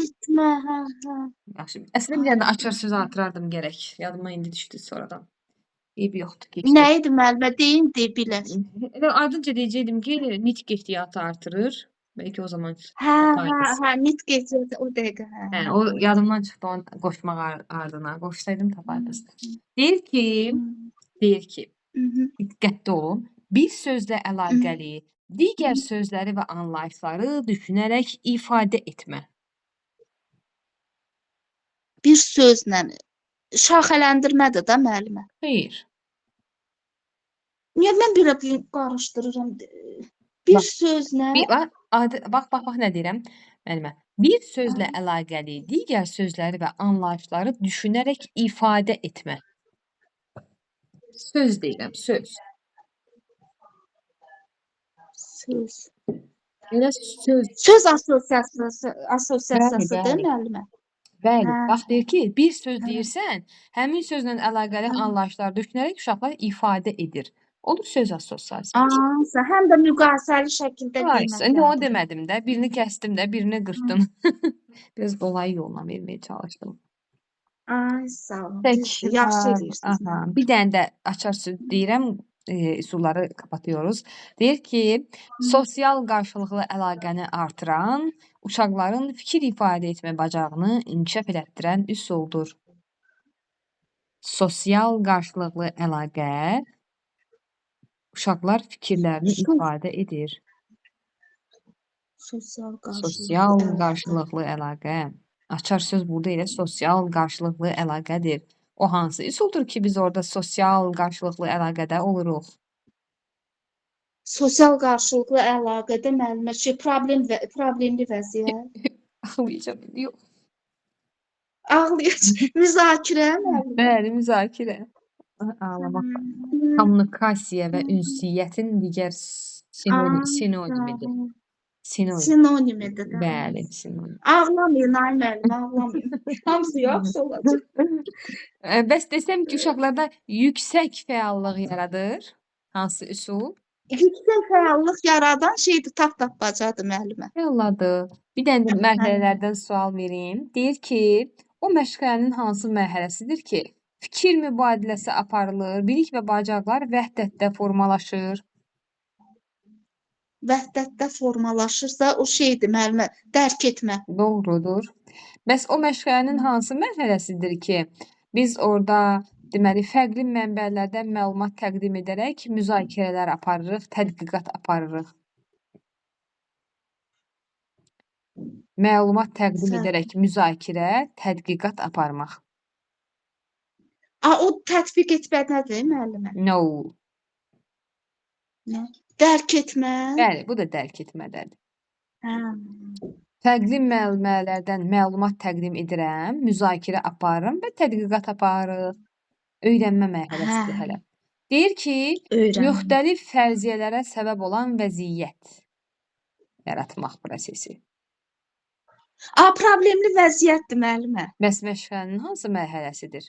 etmə, hə. Yaxşı. Əslində bir dənə açar söz artırardım gərək. Yadıma indi düşdü sonradan. Eyb yoxdur, keçdi. Nə idi müəllimə, deyin, bilək. Elə ardınca deyəcəkdim ki, nitq ehtiyatı artırır. Bəlkə o zaman Hə, nitq ehtiyatı o dəqiqə, hə. o yadımdan çıxdı onu qoşmaq ardına. Qoşsaydım tapardınız. Deyir ki, diqqətli olun. Bir sözlə əlaqəli digər sözləri və anlayışları düşünərək ifadə etmə. Bir sözlə şaxələndirmədir də müəllimə. Xeyr. Niyə mən belə qarışdırıram? Bir Bax, sözlə Bax nə deyirəm müəllimə. Bir sözlə əlaqəli digər sözləri və anlayışları düşünərək ifadə etmə. Söz deyirəm, söz. Elə söz. Söz assosiasiyasıdır Bəli. müəllimə. Bəli, Hə. bax deyir ki, bir söz deyirsən, həmin sözlə əlaqəli anlayışlar düşünərək uşaqlar ifadə edir. Olur söz assosiasiyası. Həm də müqayisəli şəkildə İndi onu qiymətləndirir. demədim də, birini kəsdim də, birini qırxdım. Biraz qolay yolla verməyə çalışdım. Sağ olun. Tək, Düzdür, yaxşı edirsiniz. Bir dənə də açar söz deyirəm, üsulları kapatıyoruz. Deyir ki, sosial qarşılıqlı əlaqəni artıran, uşaqların fikir ifadə etmə bacarığını inkişaf elətdirən üsuldur. Sosial qarşılıqlı əlaqə uşaqlar fikirlərini ifadə edir. Sosial qarşılıqlı əlaqə. Açar söz burada elə sosial qarşılıqlı əlaqədir. O hansı üsuldur ki, biz orada sosial qarşılıqlı əlaqədə oluruq? Sosial qarşılıqlı əlaqədə müəllimə problemli vəziyyət. Ağlayacağım, yox. Ağlayacaq. Müzakirə müəllimə. Bəli, müzakirə. Ağlamaq. Kommunikasiya və ünsiyyətin digər sinonimidir. Sinonimidir. Bəli, sinonim. Ağlamayın ay müəllimə, ağlamayın. Hamısı yaxşı olacaq. Bəs desəm ki, uşaqlarda yüksək fəallıq yaradır. Hansı üsul? Yüksək fəallıq yaradan şeydir, tapmacadır müəllimə. Fəalladır. Bir dənə də mərhələlərdən sual vereyim. Deyir ki, o məşğələnin hansı mərhələsidir ki, fikir mübadiləsi aparılır, bilik və bacarıqlar vəhdətdə formalaşır. Vəhdətdə formalaşırsa o şeydir müəllimə, dərk etmə. Doğrudur. Bəs o məşğələnin hansı mərhələsidir ki, biz orada deməli fərqli mənbələrdən məlumat təqdim edərək müzakirələr aparırıq, tədqiqat aparırıq. Məlumat təqdim edərək müzakirə, tədqiqat aparmaq. O tətbiq etmədədir müəllimə. No. Dərk etmə. Bəli, bu da dərk etmədədir. Fərqli mənbələrdən məlumat təqdim edirəm, müzakirə aparırım və tədqiqat aparırıq. Öyrənmə mərhələsidir hələ. Deyir ki, müxtəlif fərziyyələrə səbəb olan vəziyyət yaratmaq prosesi. Problemli vəziyyətdir müəllimə. Bəs məşğələnin hansı mərhələsidir?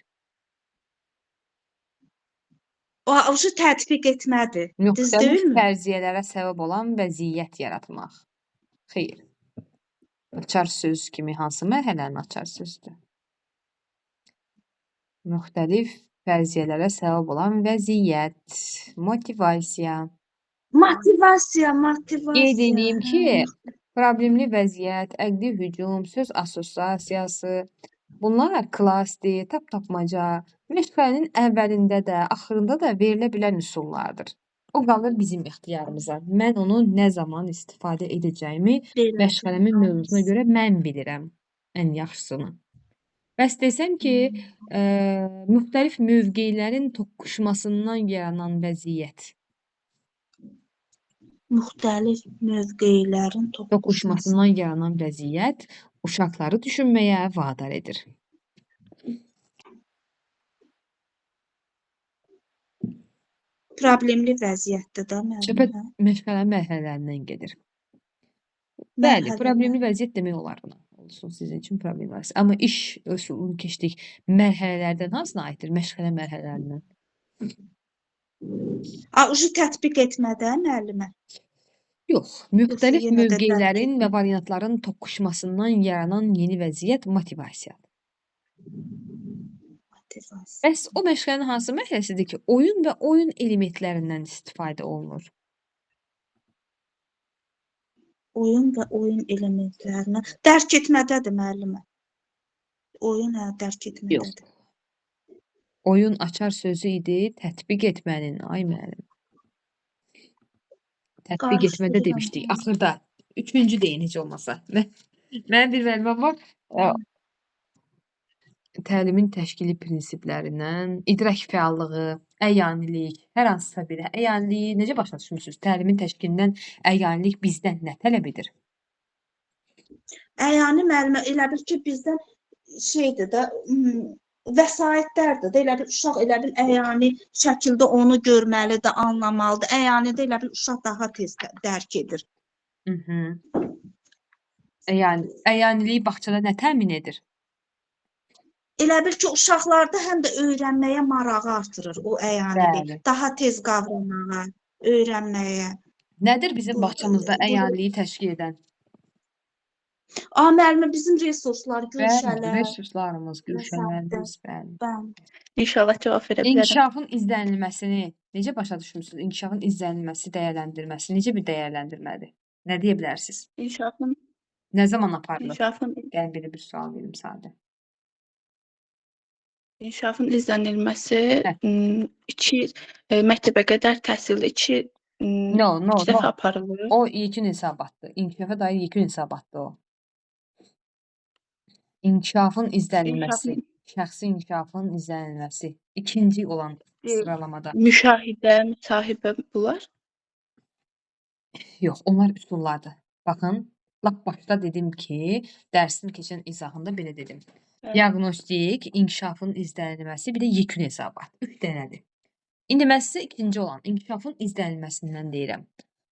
O tətbiq etmədir. Müxtəlif fərziyyələrə səbəb olan vəziyyət yaratmaq. Xeyr. Açar söz kimi hansı mərhələnin açar sözdür? Müxtəlif fərziyyələrə səbəb olan vəziyyət, motivasiya. Motivasiya. Qeyd edeyim ki, problemli vəziyyət, əqli hücum, söz assosiasiyası, bunlar klassdir, tapmaca, məşğələnin əvvəlində də, axırında da verilə bilən üsullardır. O qalır bizim ixtiyarımıza. Mən onu nə zaman istifadə edəcəyimi məşğələmin mövzusuna görə mən bilirəm. ən yaxşısını. Bəs desəm ki, müxtəlif mövqelərin toqquşmasından yaranan vəziyyət. Müxtəlif mövqelərin toqquşması. Toqquşmasından yaranan vəziyyət uşaqları düşünməyə vadar edir. Problemli vəziyyətdir də Söhbət müəllimə. məşğələ mərhələlərindən gedir. Bəli, problemli vəziyyət demək olar buna. Olsun sizin üçün problemli vəziyyət. Amma iş üsulunu keçdik. Mərhələlərdən hansına aiddir? Məşğələ mərhələlərindən. Uji tətbiq etmədə müəllimə. Yox, müxtəlif yenə də mövqelərin dərk və variantların toqquşmasından yaranan yeni vəziyyət motivasiyadır. Motivasiya. Bəs o məşğələnin hansı mərhələsidir ki, oyun və oyun elementlərindən istifadə olunur? Oyun və oyun elementlərinə dərk etmədədir müəllimə. Oyun dərk Yox. etmədədir. Oyun açar sözü idi, tətbiq etmənin. Ay müəllim. Tətbiq etmədə Qarışdırıram. demişdik. Axırda. Üçüncü deyin heç olmasa. Mənim bir müəlliməm var. Təlimin təşkili prinsiplərindən idrak fəallığı, əyanilik, hər hansısa bir əyaniliyi necə başa düşmüsünüz? Təlimin təşkilindən əyanilik bizdən nə tələb edir? Yəni müəllimə elə bil ki, bizdən şeydir də vəsaitlərdir də, elə bil uşaq elə bil əyani şəkildə onu görməlidir, anlamalıdır. Əyanidə elə bil uşaq daha tez dərk edir. Əyaniliyi bağçada nə təmin edir? Elə bil ki, uşaqlarda həm də öyrənməyə marağı artırır o əyanilik. Bəli. Daha tez qavramağa, öyrənməyə. Nədir bizim bağçamızda əyaniliyi təşkil edən? Müəllimə bizim resurslar, gülşələr. Resurslarımız, gülşələrimiz, bəli. İnşallah cavab verə bilərəm. İnkişafın izlənilməsini necə başa düşmüsünüz? İnkişafın izlənilməsi, dəyərləndirilməsi necə bir dəyərləndirmədir? Nə deyə bilərsiniz? İnkişafın Nə zaman aparılır? İnkişafın Gəlin belə bir sual verim sadə. İnkişafın izlənilməsi Hə. 2 məktəbə qədər təhsildə 2 2 dəfə aparılır. O yekun hesabatdır. İnkişafa dair yekun hesabatdır o. İnkişafın izlənilməsi, şəxsi inkişafın izlənilməsi. İkinci olan sıralamada. Müşahidə, müsahibə bunlar. Yox, onlar üsullardır. Baxın, lap başda dedim ki, dərsin keçən izahında belə dedim. Bəli. Diaqnostik, inkişafın izlənilməsi, bir də yekun hesabat. 3 dənədir. İndi mən sizə ikinci olan inkişafın izlənilməsindən deyirəm.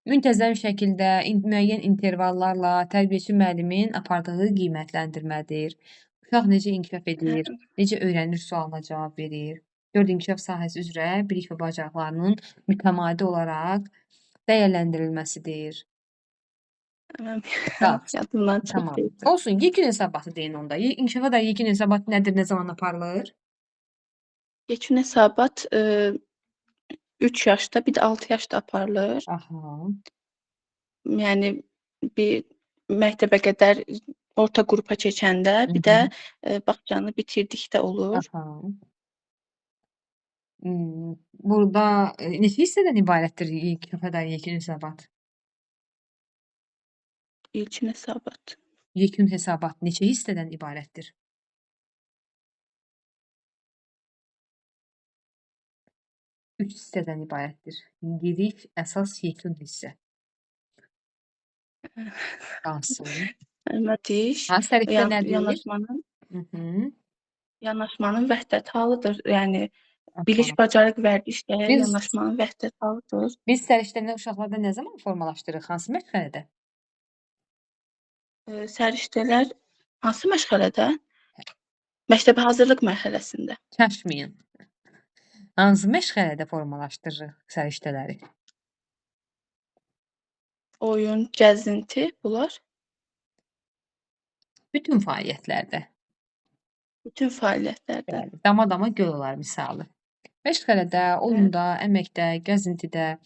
Müntəzəm şəkildə, müəyyən intervallarla tərbiyəçi müəllimin apardığı qiymətləndirmədir. Uşaq necə inkişaf edir, necə öyrənir sualına cavab verir. 4 inkişaf sahəsi üzrə bilik və bacarıqlarının mütəmadi olaraq dəyərləndirilməsidir. Yadımdan Tamam. çıxdı. Olsun, yekun hesabatı deyin onda. İnkişafa da yekun hesabat nədir, nə zaman aparılır? Yekun hesabat 3 yaşda, bir də 6 yaşda aparılır. Aha. Yəni bir məktəbə qədər orta qrupa keçəndə, bir də bağçanı bitirdikdə olur. Aha. Burada neçə hissədən ibarətdir inkişafa dair yekun hesabat? İlkin hesabat. Yekun hesabat neçə hissədən ibarətdir? Üç hissədən ibarətdir. Girik, əsas, yekun hissə. Hansı? Diş, Hansı tərəfdə nədir? yanaşmanın vəhdət halıdır. Yəni biliş, bacarıq, vərdişlə yanaşmanın vəhdət halıdır. Biz səriştəni uşaqlarda nə zaman formalaşdırırıq? Hansı məşğələdə? Səriştələr hansı məşğələdə? Məktəbə hazırlıq mərhələsində. Çaşmayın. Hansı məşğələdə formalaşdırırıq səriştələri? Oyun, gəzinti bunlar. Bütün fəaliyyətlərdə. Bütün fəaliyyətlərdə. Dama-dama göl olar misalı. Məşğələdə, oyunda, əməkdə, gəzintidə,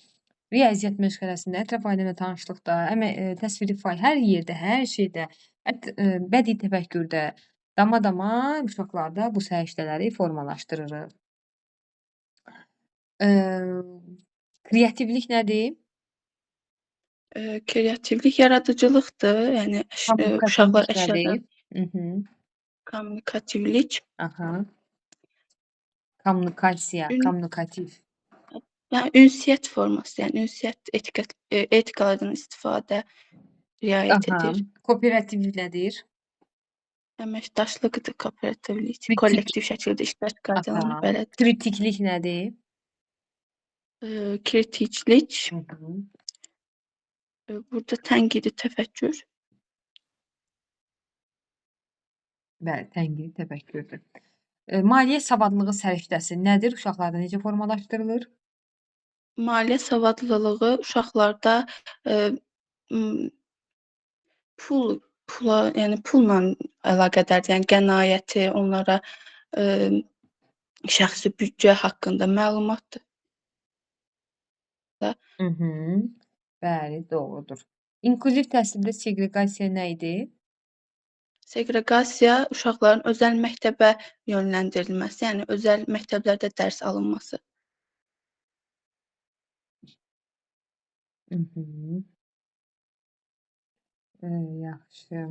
riyaziyyat məşğələsində, ətraf aləmlə tanışlıqda, təsviri fəal, hər yerdə, hər şeydə, bədii təfəkkürdə, dama-dama uşaqlarda bu səriştələri formalaşdırırıq. Kreativlik nədir? Kreativlik yaradıcılıqdır. Yəni uşaqlar əşyalar Mhm. kommunikativlik, Aha. Kommunikasiya, ün kommunikativ. yəni ünsiyyət forması, yəni ünsiyyət etikalardan istifadə riayət Aha. edir. Kooperativ nədir? Əməkdaşlıqdır, kooperativlik, Kritik. kollektiv şəkildə işlər çıxardılan Aha. belədir. Kritiklik nədir? Kritiklik, Mhm. burada tənqidi təfəkkür, Bəli, tənqidi təfəkkürdür. Maliyyə savadlılığı səriştəsi nədir? Uşaqlarda necə formalaşdırılır? maliyyə savadlılığı uşaqlarda pula, yəni pulla əlaqədardır. Yəni qənaəti, onlara şəxsi büdcə haqqında məlumatdır da. Mhm. Bəli, doğrudur. İnklüziv təhsildə seqreqasiya nə idi? Seqreqasiya uşaqların özəl məktəbə yönləndirilməsi, yəni özəl məktəblərdə dərs alınması. Mhm. Yaxşı.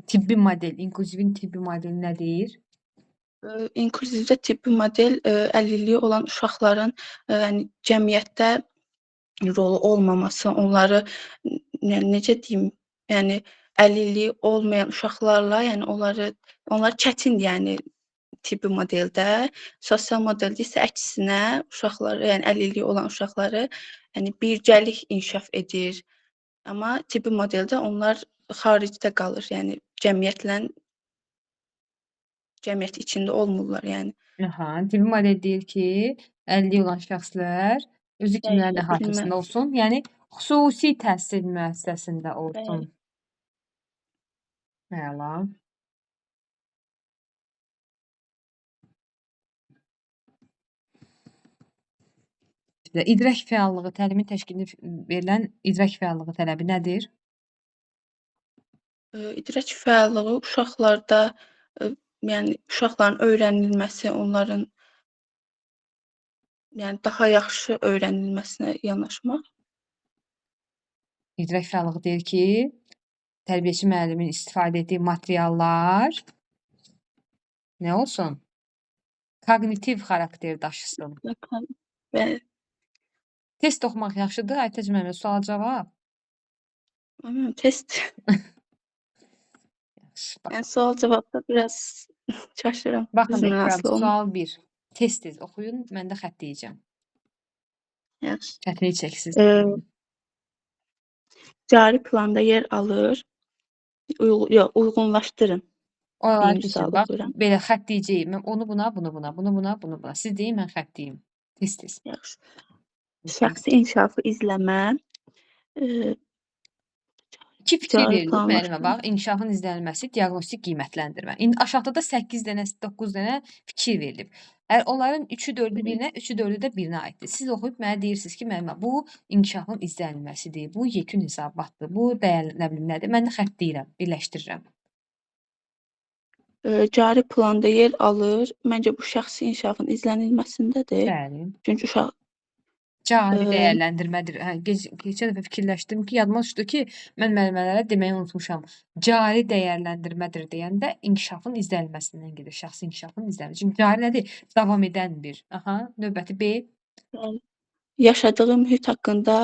Tibbi model, inklüzivin tibbi modeli nədir? İnklüzivdə tibbi model əlilliyi olan uşaqların yəni cəmiyyətdə rolu olmaması, onları necə deyim, yəni əlilliyi olmayan uşaqlarla, yəni onlar çətindir, yəni tibbi modeldə. Sosial modeldə isə əksinə uşaqları, yəni əlilliyi olan uşaqları, yəni birgəlik inkişaf edir. Amma tibbi modeldə onlar xaricdə qalır, yəni cəmiyyət içində olmurlar, yəni. Aha, tibbi model deyir ki, əlilliyi olan şəxslər özü kimlərin Dəyişə əhatəsində bilməz. olsun, yəni xüsusi təhsil müəssisəsində olsun. Bəli. Əla. İdrak fəallığı, təlimin təşkilinə verilən idrak fəallığı tələbi nədir? İdrak fəallığı uşaqlarda, yəni uşaqların öyrənilməsi, onların yəni daha yaxşı öyrənilməsinə yanaşmaq. İdrak fəallığı deyir ki, tərbiyəçi müəllimin istifadə etdiyi materiallar nə olsun? Koqnitiv xarakter daşısın. Bəli. Test oxumaq yaxşıdır, Aytəc müəllimə sual cavab. Test, Yaxşı, bax. yəni sual cavabda biraz çaşıram. Baxın Bizimlə ekranda asılı olmur. sual 1. Tez-tez oxuyun, mən də xəttləyəcəm. Yaxşı. Çətinlik çəksiz. Cari planda yer alır. Yox, uyğunlaşdırın. Oraları Birinci keçin. sual Bax, oxuyuram. belə xəttləyəcəyim. Mən onu buna, bunu buna, bunu buna, bunu buna. Siz deyin, mən xəttləyim. Tez-tez. Yaxşı. Şəxsi inkişafı izləmə, İki fikir cari verilir müəllimə. planlaşdırma. Bax, inkişafın izlənilməsi, diaqnostik qiymətləndirmə. İndi aşağıda 8 dənə, 9 dənə fikir verilib. Əgər onların 3-ü 4-ü birinə, 3-ü 4-ü də birinə aiddir. Siz oxuyub mənə deyirsiniz ki, müəllimə, bu inkişafın izlənilməsidir, bu yekun hesabatdır, bu dəyər nə bilim nədir. Mən də xəttləyirəm, birləşdirirəm. Cari planda yer alır. Məncə bu şəxsi inkişafın izlənilməsindədir. Bəli. Çünki uşaq Cari Eee, dəyərləndirmədir. Hə, keçən dəfə fikirləşdim ki, yadıma düşdü ki, mən müəllimələrə deməyi unutmuşam. Cari dəyərləndirmədir deyəndə inkişafın izlənilməsindən gedir, şəxsi inkişafın izlənilməsi. Çünki cari nədir? Davam edən bir. Aha, növbəti B. yəni yaşadığı mühit haqqında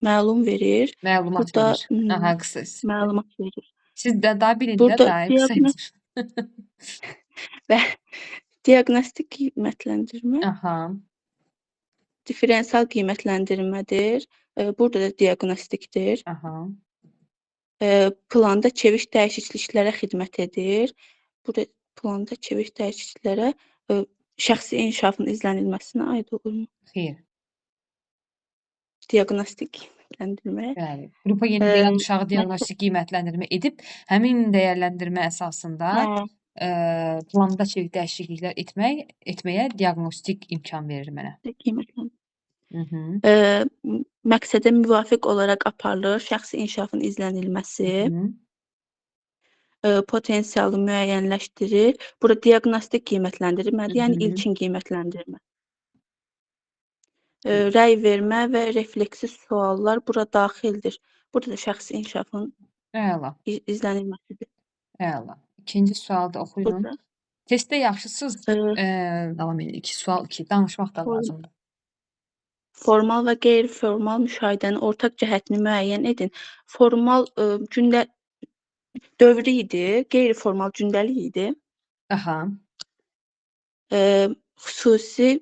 məlum verir. Məlumat Burada verir. Aha, qısa. məlumat verir. Siz də daha bilin də, Burada daha qısa. və diaqnostik qiymətləndirmə, Aha, diferensial qiymətləndirmədir. Burada da diaqnostikdir. aha. Planda çeviş dəyişikliklərə xidmət edir. Burada planda çeviş dəyişikliklərə şəxsi inkişafın izlənilməsinə aid olurmu? Xeyr. Diaqnostik qiymətləndirmə. Bəli. Qrupa yeni Eee, gələn uşağı diaqnostik qiymətləndirmə edib, həmin dəyərləndirmə əsasında Hə, planda çevik dəyişikliklər etməyə diaqnostik imkan verir mənə. qiymətləndirmə. Mhm. Məqsədə müvafiq olaraq aparılır, şəxsi inkişafın izlənilməsi, Mhm. potensialı müəyyənləşdirir. Burada diaqnostik qiymətləndirmədir, yəni Mhm. ilkin qiymətləndirmə. Rəy vermə və refleksiv suallar bura daxildir. Burada da şəxsi inkişafın Əla, izlənilməsidir. əla. İkinci sualı da oxuyun. Burada Testdə yaxşısız, e, davam edin. 2 sual 2. Danışmaq da form- lazımdır. formal və qeyri-formal müşahidənin ortaq cəhətini müəyyən edin. Formal gündə dövrü idi, qeyri-formal gündəlik idi. Aha. Xüsusi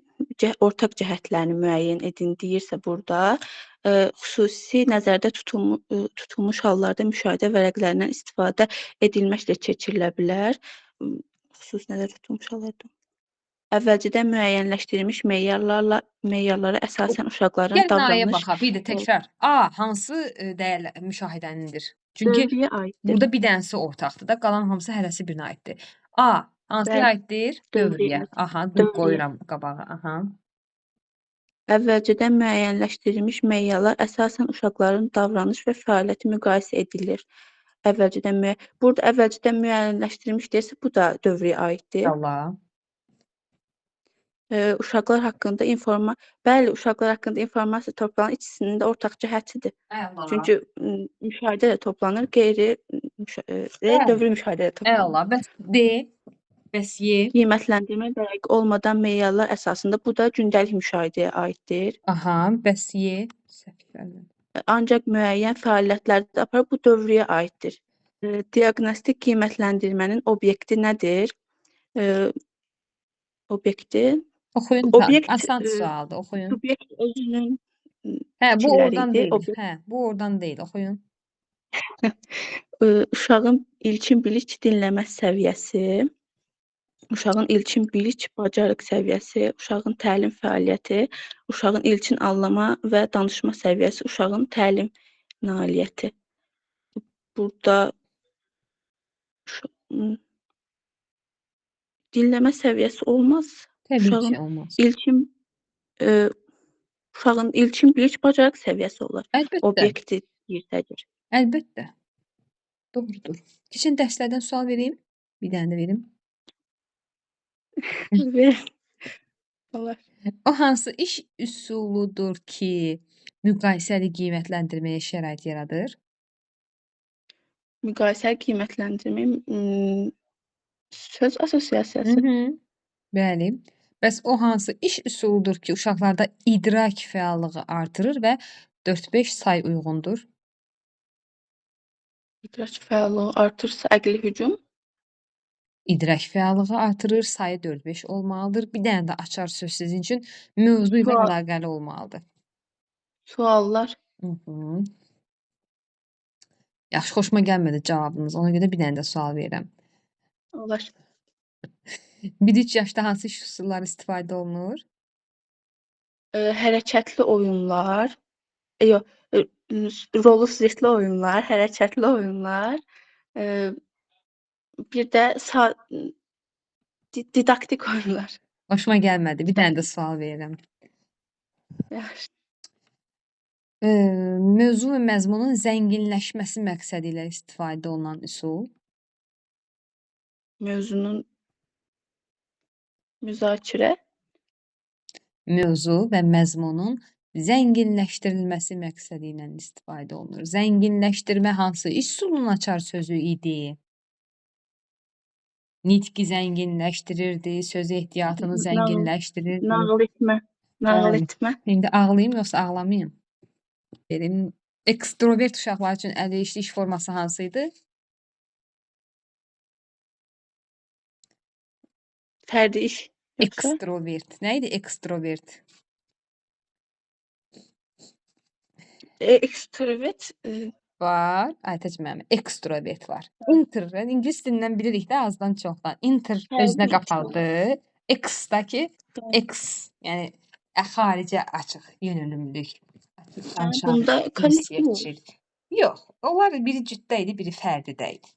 ortaq cəhətlərini müəyyən edin deyirsə burada, xüsusi nəzərdə tutulmuş hallarda müşahidə vərəqlərindən istifadə edilməklə keçirilə bilər. Xüsusi nəzərdə tutulmuş hallarda əvvəlcədən müəyyənləşdirilmiş meyarlara əsasən uşaqların Gəlin A'ya davranış baxaq. Bir də təkrar. A hansı müşahidənindir? Çünki dövrüyə aiddir. burada bir dənəsi ortaqdır da, qalan hamısı hərəsi birinə aiddir. A hansıya Bəli, aiddir? dövrüyə Dövrüyə. aid. Aha, dur Dövrüyə. qoyuram qabağa. Aha. Əvvəlcədən müəyyənləşdirilmiş meyarlar əsasən uşaqların davranış və fəaliyyəti müqayisə edilir. Burada əvvəlcədən müəyyənləşdirilmiş deyirsə, bu da dövrüyə aiddir. Allah. Uşaqlar haqqında informasiya toplanan ikisinin də ortaq cəhətidir. Əla. Çünki müşahidə də toplanır, dövrü müşahidə də toplanır. Əla. Bəs D, bəs Y. Qiymətləndirmə dəqiq olmadan meyarlar əsasında bu da gündəlik müşahidəyə aiddir. Aha, bəs Y. Səhv. Ancaq müəyyən fəaliyyətlərdə aparır, bu dövrüyə aiddir. Diaqnostik qiymətləndirmənin obyekti nədir? Obyekti Oxuyun. Obyekt, Asan sualdır. Oxuyun. subyekt özünün Hə, bu fikirləri oradan idi. deyil. Hə, bu oradan deyil. Oxuyun. Uşağın ilkin bilik dinləmə səviyyəsi, uşağın ilkin bilik bacarıq səviyyəsi, uşağın təlim fəaliyyəti, uşağın ilkin anlama və danışma səviyyəsi, uşağın təlim nailiyyəti. Burada dinləmə səviyyəsi olmaz. Təbii ki, olmaz. Uşağın ilkin bilik bacarıq səviyyəsi olar. Əlbəttə. Obyekti yerdədir. Əlbəttə. Doğrudur. Keçən dərslərdən sual vereyim. Bir dənə də verim. Olar. O hansı iş üsuludur ki, müqayisəli qiymətləndirməyə şərait yaradır? Müqayisəli qiymətləndirmə söz assosiasiyası. Bəli. Bəs o hansı iş üsuludur ki, uşaqlarda idrak fəallığı artırır və 4-5 say uyğundur? İdrak fəallığı artırsa əqli hücum. İdrak fəallığı artırır, sayı 4-5 olmalıdır. Bir dənə də açar söz sizin üçün mövzu ilə Sual. əlaqəli olmalıdır. Suallar. Yaxşı, xoşuma gəlmədi cavabınız. Ona görə bir dənə də sual verirəm. Olar. 1-3 yaşda hansı iş üsulları istifadə olunur? Hərəkətli oyunlar. Rolu süjetli oyunlar, hərəkətli oyunlar. Bir də didaktik oyunlar. Xoşuma gəlmədi. Bir dənə də sual verirəm. Yaxşı. Mövzu və məzmunun zənginləşməsi məqsədi ilə istifadə olunan üsul. Mövzunun müzakirə. Mövzu və məzmunun zənginləşdirilməsi məqsədi ilə istifadə olunur. Zənginləşdirmə hansı iş üsulunun açar sözü idi? Nitqi zənginləşdirirdi, söz ehtiyatını zənginləşdirirdi. Nağıl etmə. İndi ağlayım yoxsa ağlamayım? Ekstrovert uşaqlar üçün əlverişli iş forması hansı idi? Fərdi iş. Yoxsa? Ekstrovert. Nə idi ekstrovert? Ekstrovert. Var. Aytəc müəllimə. Ekstrovert var. Introvert. İngilis dilindən bilirik də azdan çoxdan. Inter özünə qapalıdır. Ex-dakı ex, yəni xaricə açıq yönümlülük. Bunda konsiyyətçil. Yox, onlar biri cütdə idi, biri fərdidə idi.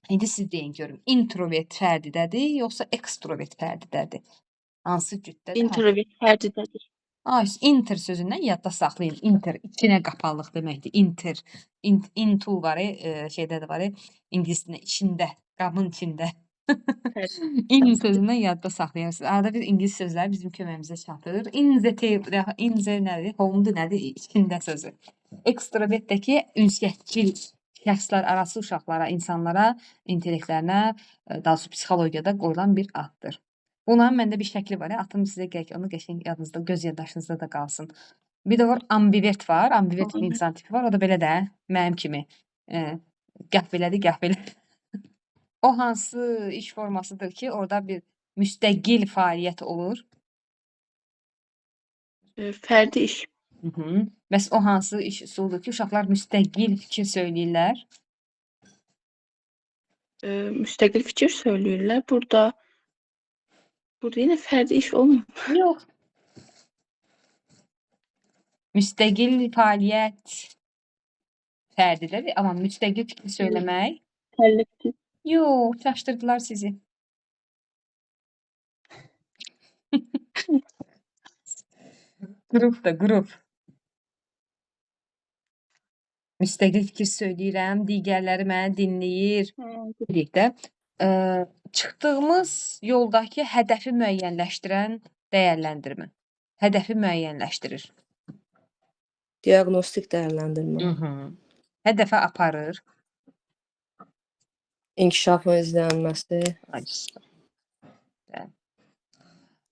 İndi siz deyin görüm, introvert fərdidədir, yoxsa ekstrovert fərdidədir? Hansı cütdədir? Introvert fərdidədir. Inter sözündən yadda saxlayın. Inter içinə qapalıq deməkdir. Inter, into var, şeydə də var, ingilis dilində içində, qabın içində. In sözündən yadda saxlayırsınız. Arada bir ingilis sözləri bizim köməyimizə çatır. In nədir? Home'dur nədir? İçində sözü. Ekstravertdəki ünsiyyətçil şəxslər arası uşaqlara, insanlara, intellektlərinə, daha doğrusu psixologiyada qoyulan bir addır. Bunun məndə bir şəkli var. Atım sizə gərək onu qəşəng yadınızda, göz yaddaşınızda da qalsın. Bir də var ambivert var. Ambivert bir insan tipi var. O da belə də mənim kimi. Gah belədir, gah belə. O hansı iş formasıdır ki, orada bir müstəqil fəaliyyət olur? Fərdi iş. Bəs o hansı iş üsuludur ki, uşaqlar müstəqil fikir söyləyirlər? Müstəqil fikir söyləyirlər. Burada yenə fərdi iş olmur. Yox. Müstəqil fəaliyyət fərdidir, amma müstəqil fikir söyləmək? Kollektiv. Yox, çaşdırdılar sizi. Qrup da, qrup. Müstəqil fikir söyləyirəm, digərləri məni dinləyir. Birlikdə çıxdığımız yoldakı hədəfi müəyyənləşdirən dəyərləndirmə. Hədəfi müəyyənləşdirir. Diaqnostik dəyərləndirmə. Hədəfə aparır. İnkişafın izlənilməsi.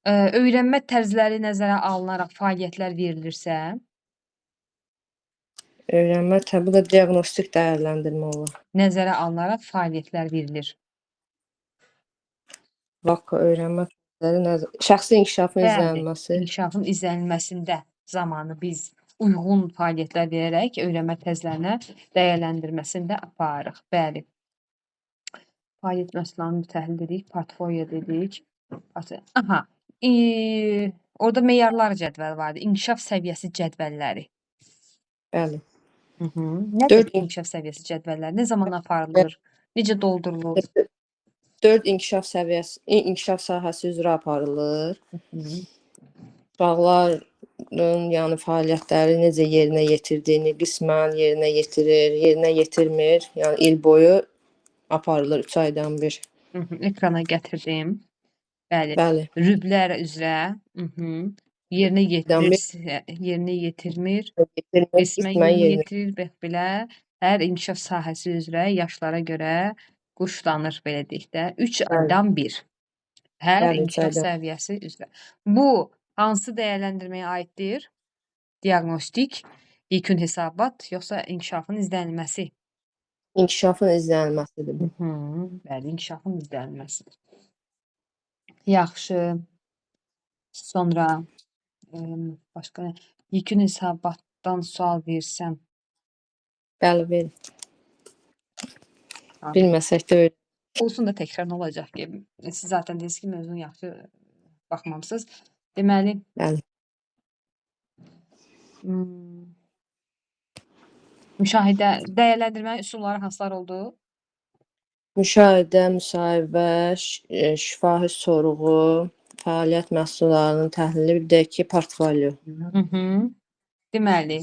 Öyrənmə tərzləri nəzərə alınaraq fəaliyyətlər verilirsə, Öyrənmə bu da diaqnostik dəyərləndirmə olur. nəzərə alınaraq fəaliyyətlər verilir. Vaka öyrənmə tərzləri, şəxsi inkişafın Bəli, izlənilməsi. İnkişafın izlənilməsində zamanı biz uyğun fəaliyyətlər verərək öyrənmə tərzlərinə dəyərləndirməsində aparırıq. Bəli. Fəaliyyət məhsullarını təhlil edirik, portfolio dedik. Aha. Orada meyarlar cədvəl vardı. İnkişaf səviyyəsi cədvəlləri. Bəli. Nədir inkişaf səviyyəsi cədvəlləri? Nə zaman aparılır? Necə doldurulur? 4 inkişaf sahəsi üzrə aparılır. Uşaqların yəni fəaliyyətləri necə yerinə yetirdiyini qismən yerinə yetirir, yerinə yetirmir. Yəni il boyu aparılır 3 aydan bir. Ekrana gətirdim. Bəli. Bəli. Rüblər üzrə yerinə yetirir, yerinə yetirmir. Qismən yerinə yetirir, belə hər inkişaf sahəsi üzrə yaşlara görə quşlanır, belə deyək də. 3 aydan bir. Hər Bəli, inkişaf səviyyəsi üzrə. Bu hansı dəyərləndirməyə aiddir? Diaqnostik, yekun hesabat, yoxsa inkişafın izlənilməsi? İnkişafın izlənilməsidir. Bəli, inkişafın izlənilməsidir. Yaxşı. Sonra başqa nə? Yekun hesabatdan sual versəm. Bəli, verin. Bilməsək də öyrən. Olsun da təkrar nə olacaq ki, siz zaten dediniz ki, mövzunu yaxşı baxmamısınız. Deməli, Bəli. Müşahidə, dəyərləndirmənin üsulları hansılar oldu? Müşahidə, müsahibə, şifahi sorğu, fəaliyyət məhsullarının təhlili, bir də ki, portfolio. Deməli,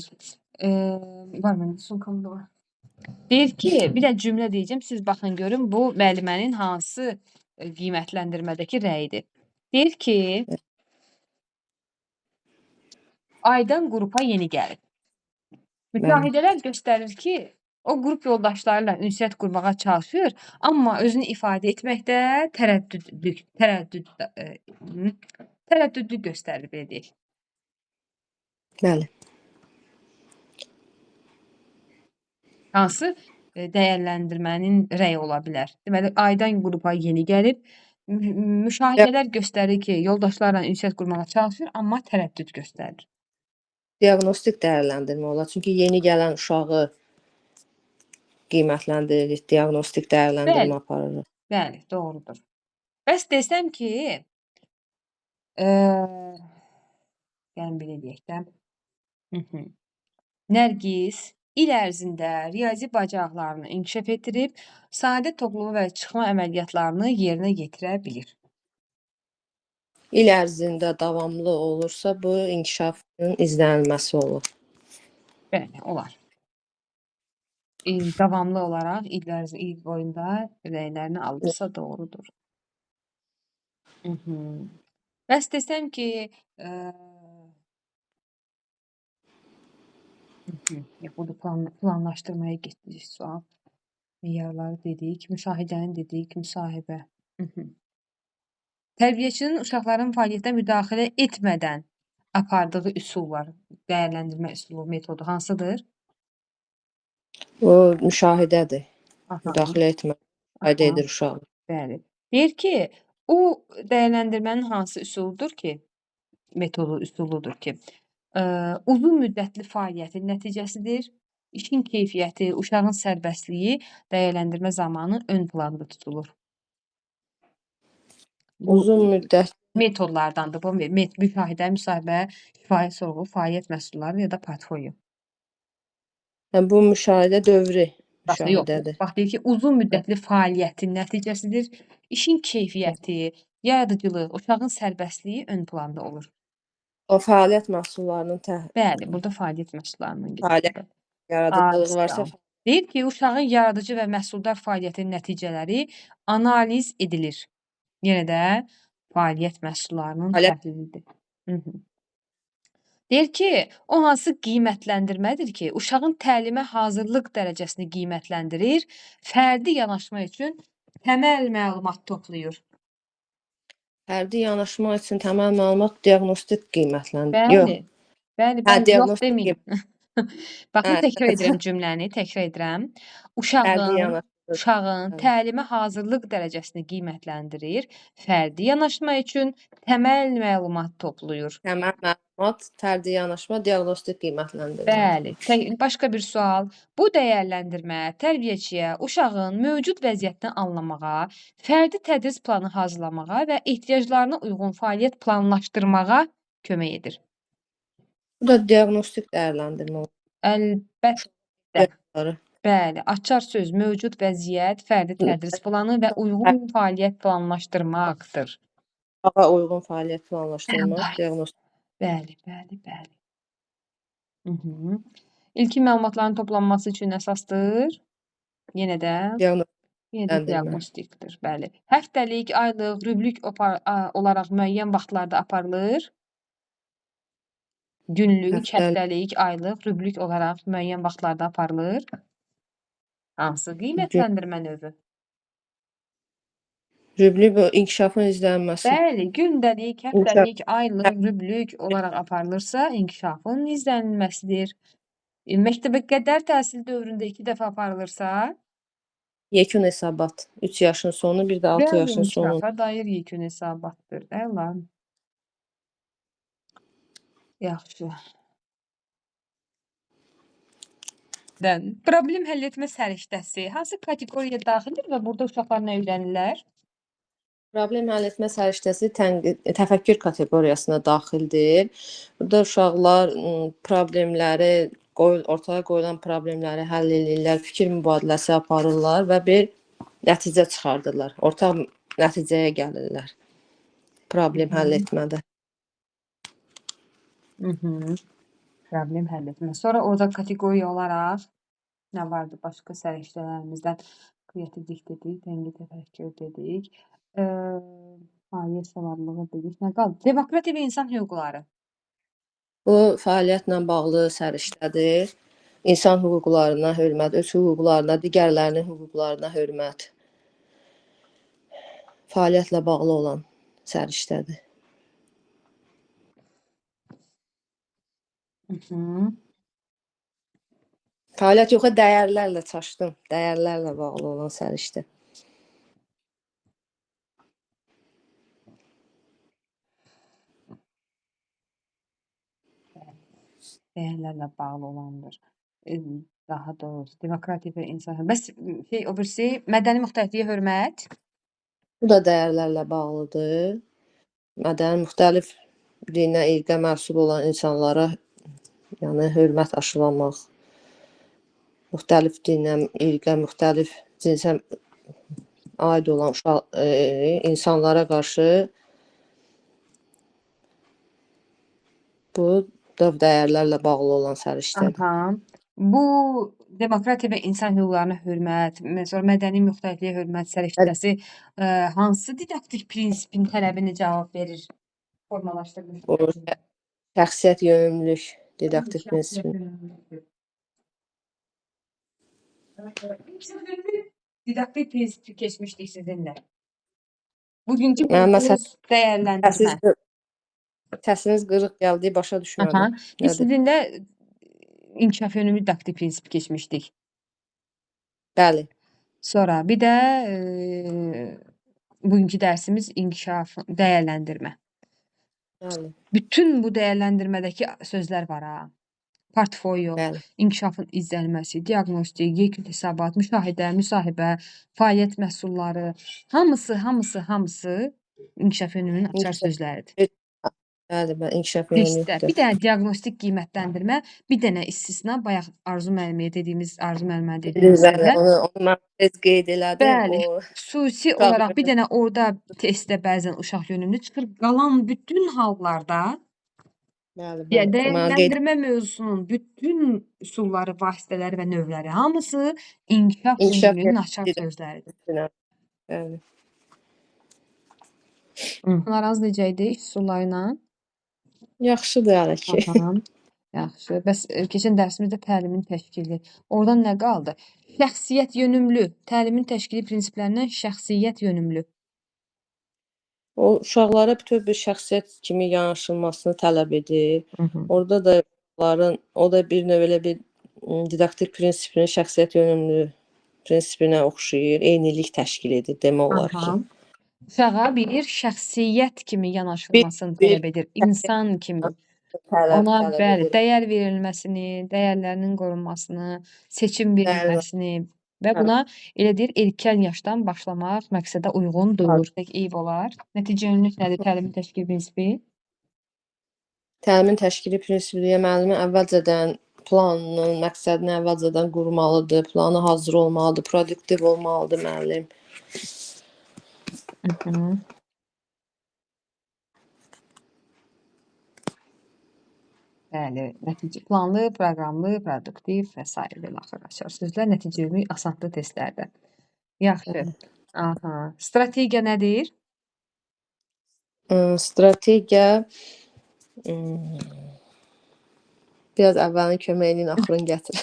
var mənim sumkamda var. Deyir ki, bir də cümlə deyəcəm, siz baxın görün, bu müəllimənin hansı qiymətləndirmədəki rəyidir. Deyir ki, Aydan qrupa yeni gəlib. Müşahidələr göstərir ki, o qrup yoldaşlarıyla ünsiyyət qurmağa çalışır, amma özünü ifadə etməkdə tərəddüdlük göstərir, belə deyək. Bəli. Hansı dəyərləndirmənin rəyi ola bilər? Deməli, Aydan qrupa yeni gəlib, müşahidələr göstərir ki, yoldaşlarla ünsiyyət qurmağa çalışır, amma tərəddüd göstərir. Diaqnostik dəyərləndirmə olar. Çünki yeni gələn uşağı qiymətləndiririk, diaqnostik dəyərləndirmə aparırıq. Bəli, doğrudur. Bəs desəm ki, yəni belə deyək də, Nərgiz il ərzində riyazi bacarıqlarını inkişaf etdirib, sadə toplama və çıxma əməliyyatlarını yerinə yetirə bilir. İl ərzində davamlı olursa, bu inkişafın izlənilməsi olur. Bəli, olar. Davamlı olaraq il boyunda rəylərini alırsa doğrudur. Bəs desəm ki, burada planlaşdırmaya getdik sual. Meyarları dedik, müşahidəni dedik, müsahibə. Tərbiyəçinin uşaqların fəaliyyətinə müdaxilə etmədən apardığı üsul var. Dəyərləndirmə üsulu, metodu hansıdır? O müşahidədir. Aha, Müdaxilə etmə. Fayda edir uşağı. bəli. Deyir ki, o dəyərləndirmənin hansı üsuludur ki, metodu, üsuludur ki, uzun müddətli fəaliyyətin nəticəsidir. İşin keyfiyyəti, uşağın sərbəstliyi dəyərləndirmə zamanı ön planda tutulur. Bu Uzun müddət metodlardandır. Bu müşahidə, müsahibə, şifahi sorğu, fəaliyyət məhsulları ya da portfolyo. yəni bu müşahidə dövrü Yox, müşahidədir. bax deyir ki, uzun müddətli fəaliyyətin nəticəsidir. İşin keyfiyyəti, yaradıcılıq, uşağın sərbəstliyi ön planda olur. O fəaliyyət məhsullarının Bəli, burada fəaliyyət məhsullarından Fəaliyyət gedir. yaradıcılığı varsa Deyir ki, uşağın yaradıcı və məhsuldar fəaliyyətinin nəticələri analiz edilir. Yenə də fəaliyyət məhsullarının təhlilidir. Deyir ki, o hansı qiymətləndirmədir ki, uşağın təlimə hazırlıq dərəcəsini qiymətləndirir, fərdi yanaşma üçün təməl məlumat toplayır. fərdi yanaşma üçün təməl məlumat diaqnostik qiymətləndirir. Yox. Bəli, yox diaqnostik deməyin. Baxın, təkrar edirəm cümləni, təkrar edirəm. Uşağın təlimə hazırlıq dərəcəsini qiymətləndirir, fərdi yanaşma üçün təməl məlumat toplayır. Təməl məlumat, fərdi yanaşma, diaqnostik qiymətləndirmə. Bəli. Başqa bir sual. Bu dəyərləndirmə tərbiyəçiyə uşağın mövcud vəziyyətini anlamağa, fərdi tədris planı hazırlamağa və ehtiyaclarına uyğun fəaliyyət planlaşdırmağa kömək edir. Bu da diaqnostik dəyərləndirmə olur. Əlbəttə. Bəli, açar söz mövcud vəziyyət, fərdi tədris planı və uyğun fəaliyyət planlaşdırmaqdır. Uşağa uyğun fəaliyyət planlaşdırmaq, diaqnostik. Bəli. İlkin məlumatların toplanması üçün əsasdır. Yenə də diaqnostikdir. Bəli. Həftəlik, aylıq, rüblük olaraq müəyyən vaxtlarda aparılır. Günlük, həftəlik, aylıq, rüblük olaraq müəyyən vaxtlarda aparılır. Hansı qiymətləndirmə növü? Rüblük inkişafın izlənməsi. Bəli, gündəlik, həftəlik, aylıq, rüblük olaraq aparılırsa, inkişafın izlənilməsidir. Məktəbə qədər təhsil dövründə 2 dəfə aparılırsa, Yekun hesabat. 3 yaşın sonu, bir də 6 yaşın sonu. İnkişafa dair yekun hesabatdır. Əla. Yaxşı. Problem həll etmə səriştəsi hansı kateqoriyaya daxildir və burada uşaqlar nə öyrənirlər? Problem həll etmə səriştəsi təfəkkür kateqoriyasına daxildir. Burada uşaqlar problemləri, ortaya qoyulan problemləri həll edirlər, fikir mübadiləsi aparırlar və bir nəticə çıxardırlar. Ortaq nəticəyə gəlirlər. Problem həll etmədə. Problem həll etmə. Sonra orada kateqoriya olaraq nə vardı başqa səriştələrimizdən? Kreativlik dedik, tənqid təfəkkür dedik. Fəaliyyət savadlığı dedik. Nə qaldı? Demokratiya və insan hüquqları. Bu fəaliyyətlə bağlı səriştədir. İnsan hüquqlarına hörmət, öz hüquqlarına, digərlərinin hüquqlarına hörmət. Fəaliyyətlə bağlı olan səriştədir. Fəaliyyət yox, dəyərlərlə çaşdım. Dəyərlərlə bağlı olan səriştə. Dəyərlərlə bağlı olandır. Daha doğrusu demokratiya və insan hüquqları. Bəs o birisi mədəni müxtəlifliyə hörmət? Bu da dəyərlərlə bağlıdır. Mədəni müxtəlif dinə, irqə mənsub olan insanlara yəni hörmət aşılamaq. Müxtəlif dinə, irqə, müxtəlif cinsə aid olan insanlara qarşı bu da dəyərlərlə bağlı olan səriştədir. Bu demokratiya və insan hüquqlarına hörmət, sonra mədəni müxtəlifliyə hörmət Bəli. səriştəsi hansı didaktik prinsipin tələbini cavab verir? Formalaşdırılmış. Bu şəxsiyyət yönümlülük didaktik prinsipini. Didaktik prinsipi keçmişdik sizinlə. Bugünkü Mən məsələn mövzumuz dəyərləndirmə. səsiniz qırıq gəldi, başa Aha. düşmədim. Biz Nədir? sizinlə inkişaf yönümlü didaktik prinsipi keçmişdik. Bəli. Sonra bir də bugünkü dərsimiz inkişaf, dəyərləndirmə. Bəli. Bütün bu dəyərləndirmədəki sözlər var ha. Portfolio, Bəli. inkişafın izlənməsi, diaqnostik, yekun hesabat, müşahidə, müsahibə, fəaliyyət məhsulları, hamısı inkişaf yönümünün açar İnkişaf- sözləridir. Bəli, inkişaf Testlər. yönümlülükdür. Bir dənə diaqnostik qiymətləndirmə, bir dənə istisna, bayaq Arzu müəlliməyə dediyimiz, Bəli, onu mən tez qeyd elədim. Bəli. O Xüsusi Uşaq olaraq bir dənə orada testdə bəzən uşaq yönümlü çıxır. Qalan bütün hallarda bəli, yəni bəli. Mən qeyd dəyərləndirmə mövzusunun bütün üsulları, vasitələri və növləri hamısı inkişaf İnkişaf yönümlülüyünün açar yönümlülüyüdür. sözləridir. Bəli. Aranız necə idi iş üsulları ilə? Yaxşıdır hələ ki. Aha. Yaxşı. Bəs keçən dərsimizdə təlimin təşkili. Oradan nə qaldı? Şəxsiyyət yönümlü, təlimin təşkili prinsiplərindən şəxsiyyət yönümlü. O uşaqlara bütöv bir şəxsiyyət kimi yanaşılmasını tələb edir. Hı. Orada da uşaqların, o da bir növ elə bir didaktik prinsipinin şəxsiyyət yönümlü prinsipinə oxşayır, eynilik təşkil edir demək olar ki. Aha. Uşağa bir şəxsiyyət kimi yanaşılmasını Bir- tələb edir. İnsan kimi. Tələb Ona bəli, edir. dəyər verilməsini, dəyərlərinin qorunmasını, seçim verilməsini və buna elə deyir, erkən yaşdan başlamaq məqsədə uyğundur. Eyib olar. Nəticə yönümlülük nədir? Təlimin təşkil prinsipi. Təlimin təşkili prinsipi müəllimin əvvəlcədən planının, məqsədini əvvəlcədən qurmalıdır, planı hazır olmalıdır, produktiv olmalıdır müəllim. Hı. Bəli, nəticə planlı, proqramlı, produktiv və s. belə axır açar sözlər nəticə yönümlü asanlı testlərdə. Yaxşı. Aha. Strategiya nədir? Strategiya biraz əvvəlin köməyinin axırını gətir.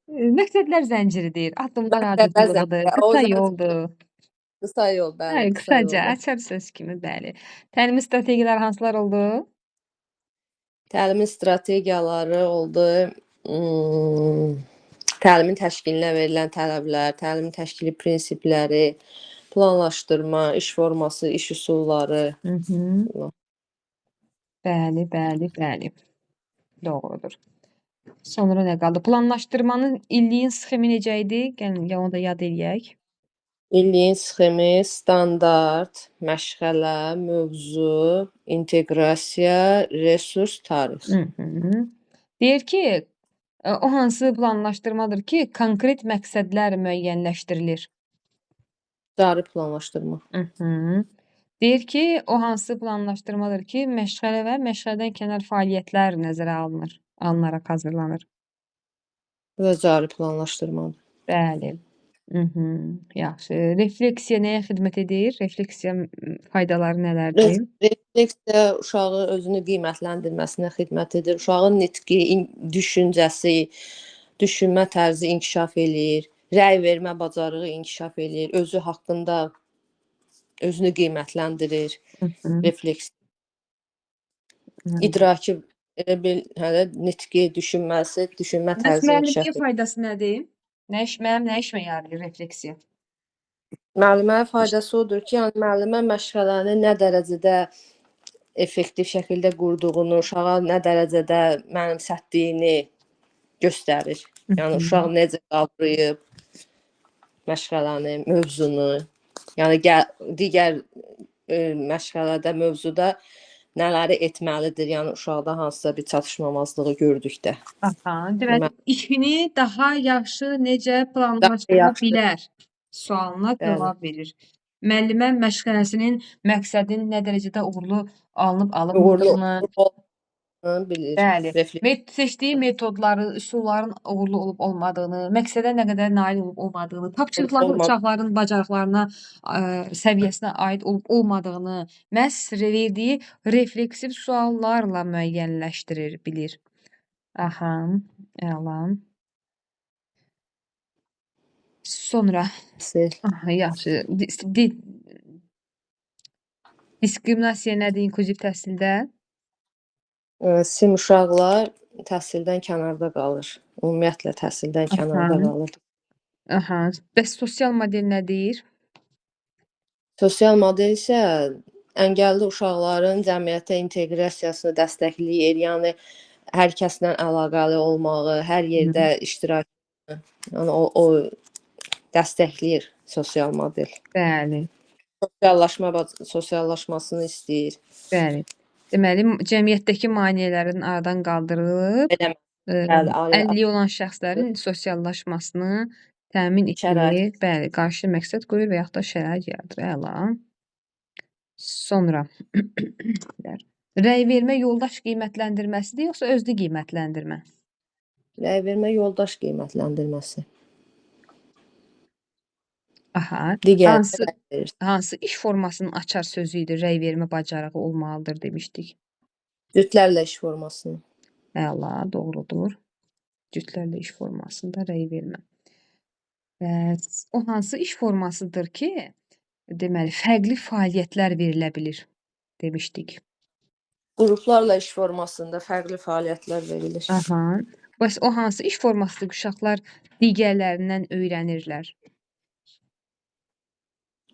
Məqsədlər zənciridir, addımlar Məqsədlər ardıcılığıdır, zənciri. qısa O yoldur. Qısa yol, bəli, Bəli, qısa qısaca, yoldur. açar söz kimi, bəli. Təlimin strategiyaları hansılar oldu? Təlimin strategiyaları oldu. Təlimin təşkilinə verilən tələblər, təlimin təşkili prinsipləri, planlaşdırma, iş forması, iş üsulları. Hı. Bəli, bəli. Doğrudur. Sonra nə qaldı? Planlaşdırmanın illiyin sxemi necə idi? Gəlin, onu da yad eləyək. İlliyin sxemi, standart, məşğələ, mövzu, inteqrasiya, resurs, tarix. Hı. Deyir ki, o hansı planlaşdırmadır ki, konkret məqsədlər müəyyənləşdirilir. Cari planlaşdırma. Hı. Deyir ki, o hansı planlaşdırmadır ki, məşğələ və məşğələdən kənar fəaliyyətlər nəzərə alınaraq hazırlanır. Bu da cari planlaşdırmadır. Bəli. Yaxşı. Refleksiya nəyə xidmət edir? Refleksiya faydaları nələrdir? Refleksiya uşağı özünü qiymətləndirməsinə xidmət edir. Uşağın nitqi, düşüncəsi, düşünmə tərzi inkişaf eləyir. Rəy vermə bacarığı inkişaf eləyir. Özü haqqında özünü qiymətləndirir. Refleksiya. İdraki elə bil nitqi, düşünməsi, düşünmə tərzi inkişaf Müəlliməyə faydası nədir? Nə işmə yarayır refleksiya? Müəllimə faydası odur ki, yəni müəllimə məşğələni nə dərəcədə effektiv şəkildə qurduğunu, uşağa nə dərəcədə mənimsətdiyini göstərir. Yəni uşaq necə qavrayıb məşğələni, mövzunu, yəni digər məşğələdə, mövzuda nələri etməlidir, yəni uşaqda hansısa bir çatışmamazlığı gördükdə. Aha, deməli işini daha yaxşı necə planlaşdıra bilər sualına cavab verir. Müəllimə məşğələsinin məqsədin nə dərəcədə uğurlu alınıb alınmadığını, bilir. Bəli. Refleks Seçdiyi metodları, üsulların uğurlu olub olmadığını, məqsədə nə qədər nail olub olmadığını, tapşırıqların olmaz. uşaqların bacarıqlarına, səviyyəsinə aid olub olmadığını məhz verdiyi refleksiv suallarla müəyyənləşdirir, bilir. Aha, əla. Sonra, aha, yaxşı. Diskriminasiya nədir inklüziv təhsildə? Sim uşaqlar təhsildən kənarda qalır. Ümumiyyətlə təhsildən kənarda Aha. qalır. Aha. Bəs sosial model nədir? Sosial model isə əngəlli uşaqların cəmiyyətə inteqrasiyasını dəstəkləyir. Yəni hər kəslə əlaqəli olmağı, hər yerdə iştirakını, yəni o dəstəkləyir sosial model. Bəli, Sosiallaşmasını istəyir. bəli. Deməli, cəmiyyətdəki maneələrin aradan qaldırılıb, Eləmə. Bəli, əlilliyi olan şəxslərin sosiallaşmasını təmin Şərait. etmir. Bəli, qarşı məqsəd qoyur və yaxud da şərait yaradır. Əla. Sonra rəy vermə yoldaş qiymətləndirməsidir, yoxsa özlü qiymətləndirmə? Rəy vermə yoldaş qiymətləndirməsi. Aha. Digər Hansı iş formasının açar sözü idi? Rəy vermə bacarığı olmalıdır demişdik. cütlərlə iş formasını. Əla, doğrudur. Cütlərlə iş formasında rəy vermə. Bəs o hansı iş formasıdır ki, deməli, fərqli fəaliyyətlər verilə bilir demişdik. Qruplarla iş formasında fərqli fəaliyyətlər verilir. Aha. Bəs o hansı iş formasıdır ki, uşaqlar digərlərindən öyrənirlər?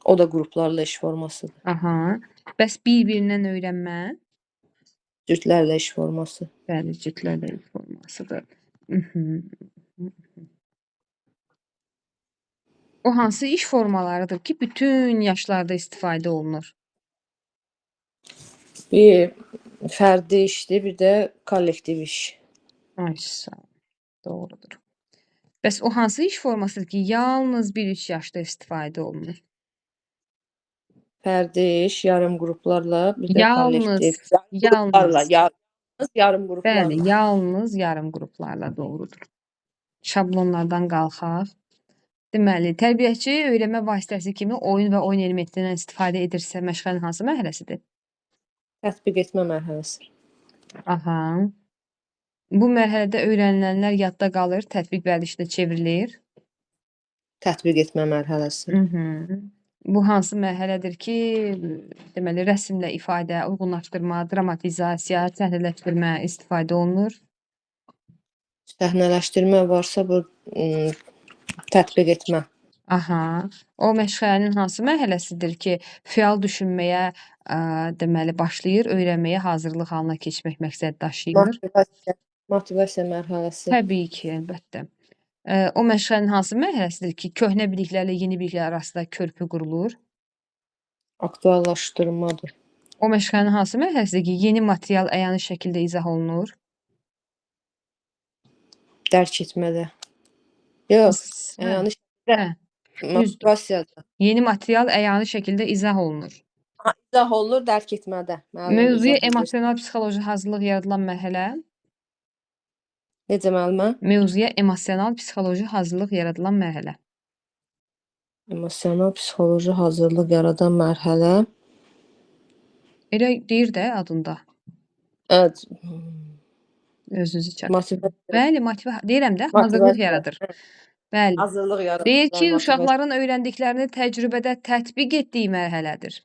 O da qruplarla iş formasıdır. Aha. Bəs bir-birindən öyrənmə? Cütlərlə iş forması. Bəli, cütlərlə iş formasıdır. O hansı iş formalarıdır ki, bütün yaşlarda istifadə olunur? Bir fərdi işdir, bir də kollektiv iş. Ay, sağ ol. Doğrudur. Bəs o hansı iş formasıdır ki, yalnız 1-3 yaşda istifadə olunur? Fərdi iş, yarım qruplarla, bir də Yalnız, kollektiv. yalnız. Yarım qruplarla. Bəli, yalnız yarım qruplarla doğrudur. Şablonlardan qalxaq. Deməli, tərbiyəçi öyrənmə vasitəsi kimi oyun və oyun elementindən istifadə edirsə, məşğələnin hansı mərhələsidir? Tətbiq etmə mərhələsi. Aha. Bu mərhələdə öyrənilənlər yadda qalır, tətbiq vərdişdə çevrilir. Tətbiq etmə mərhələsi. Bu hansı mərhələdir ki, deməli, rəsmlə ifadə, uyğunlaşdırma, dramatizasiya, səhnələşdirmə istifadə olunur? Səhnələşdirmə varsa bu tətbiq etmə. Aha. O məşğələnin hansı mərhələsidir ki, fəal düşünməyə, deməli, başlayır, öyrənməyə hazırlıq halına keçmək məqsəd daşıyır? Motivasiya mərhələsi. Təbii ki, əlbəttə. O məşğələnin hansı mərhələsidir ki, köhnə biliklərlə yeni biliklər arasında körpü qurulur? Aktuallaşdırmadır. O məşğələnin hansı mərhələsidir ki, yeni material əyani şəkildə izah olunur? Dərk etmədə. Yox, əyani şəkildə. Motivasiyada. Yeni material əyani şəkildə izah olunur. İzah olunur dərk etmədə. Mövzuya emosional psixoloji hazırlıq yaradılan mərhələ? Necə müəllimə? Mövzuya emosional psixoloji hazırlıq yaradılan mərhələ. Emosional psixoloji hazırlıq yaradan mərhələ. Elə deyir də adında. Evet. Özünüzü çatdırın. Motivasiya. Bəli, deyirəm də, hazırlıq yaradır. Bəli. Hazırlıq yaradır. Deyir ki, uşaqların öyrəndiklərini təcrübədə tətbiq etdiyi mərhələdir.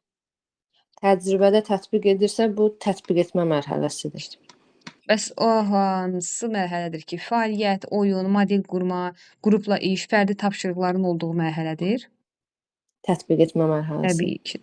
Təcrübədə tətbiq edirsə, bu tətbiq etmə mərhələsidir. Bəs o hansı mərhələdir ki, fəaliyyət, oyun, model qurma, qrupla iş, fərdi tapşırıqların olduğu mərhələdir? Tətbiq etmə mərhələsi. Təbii ki.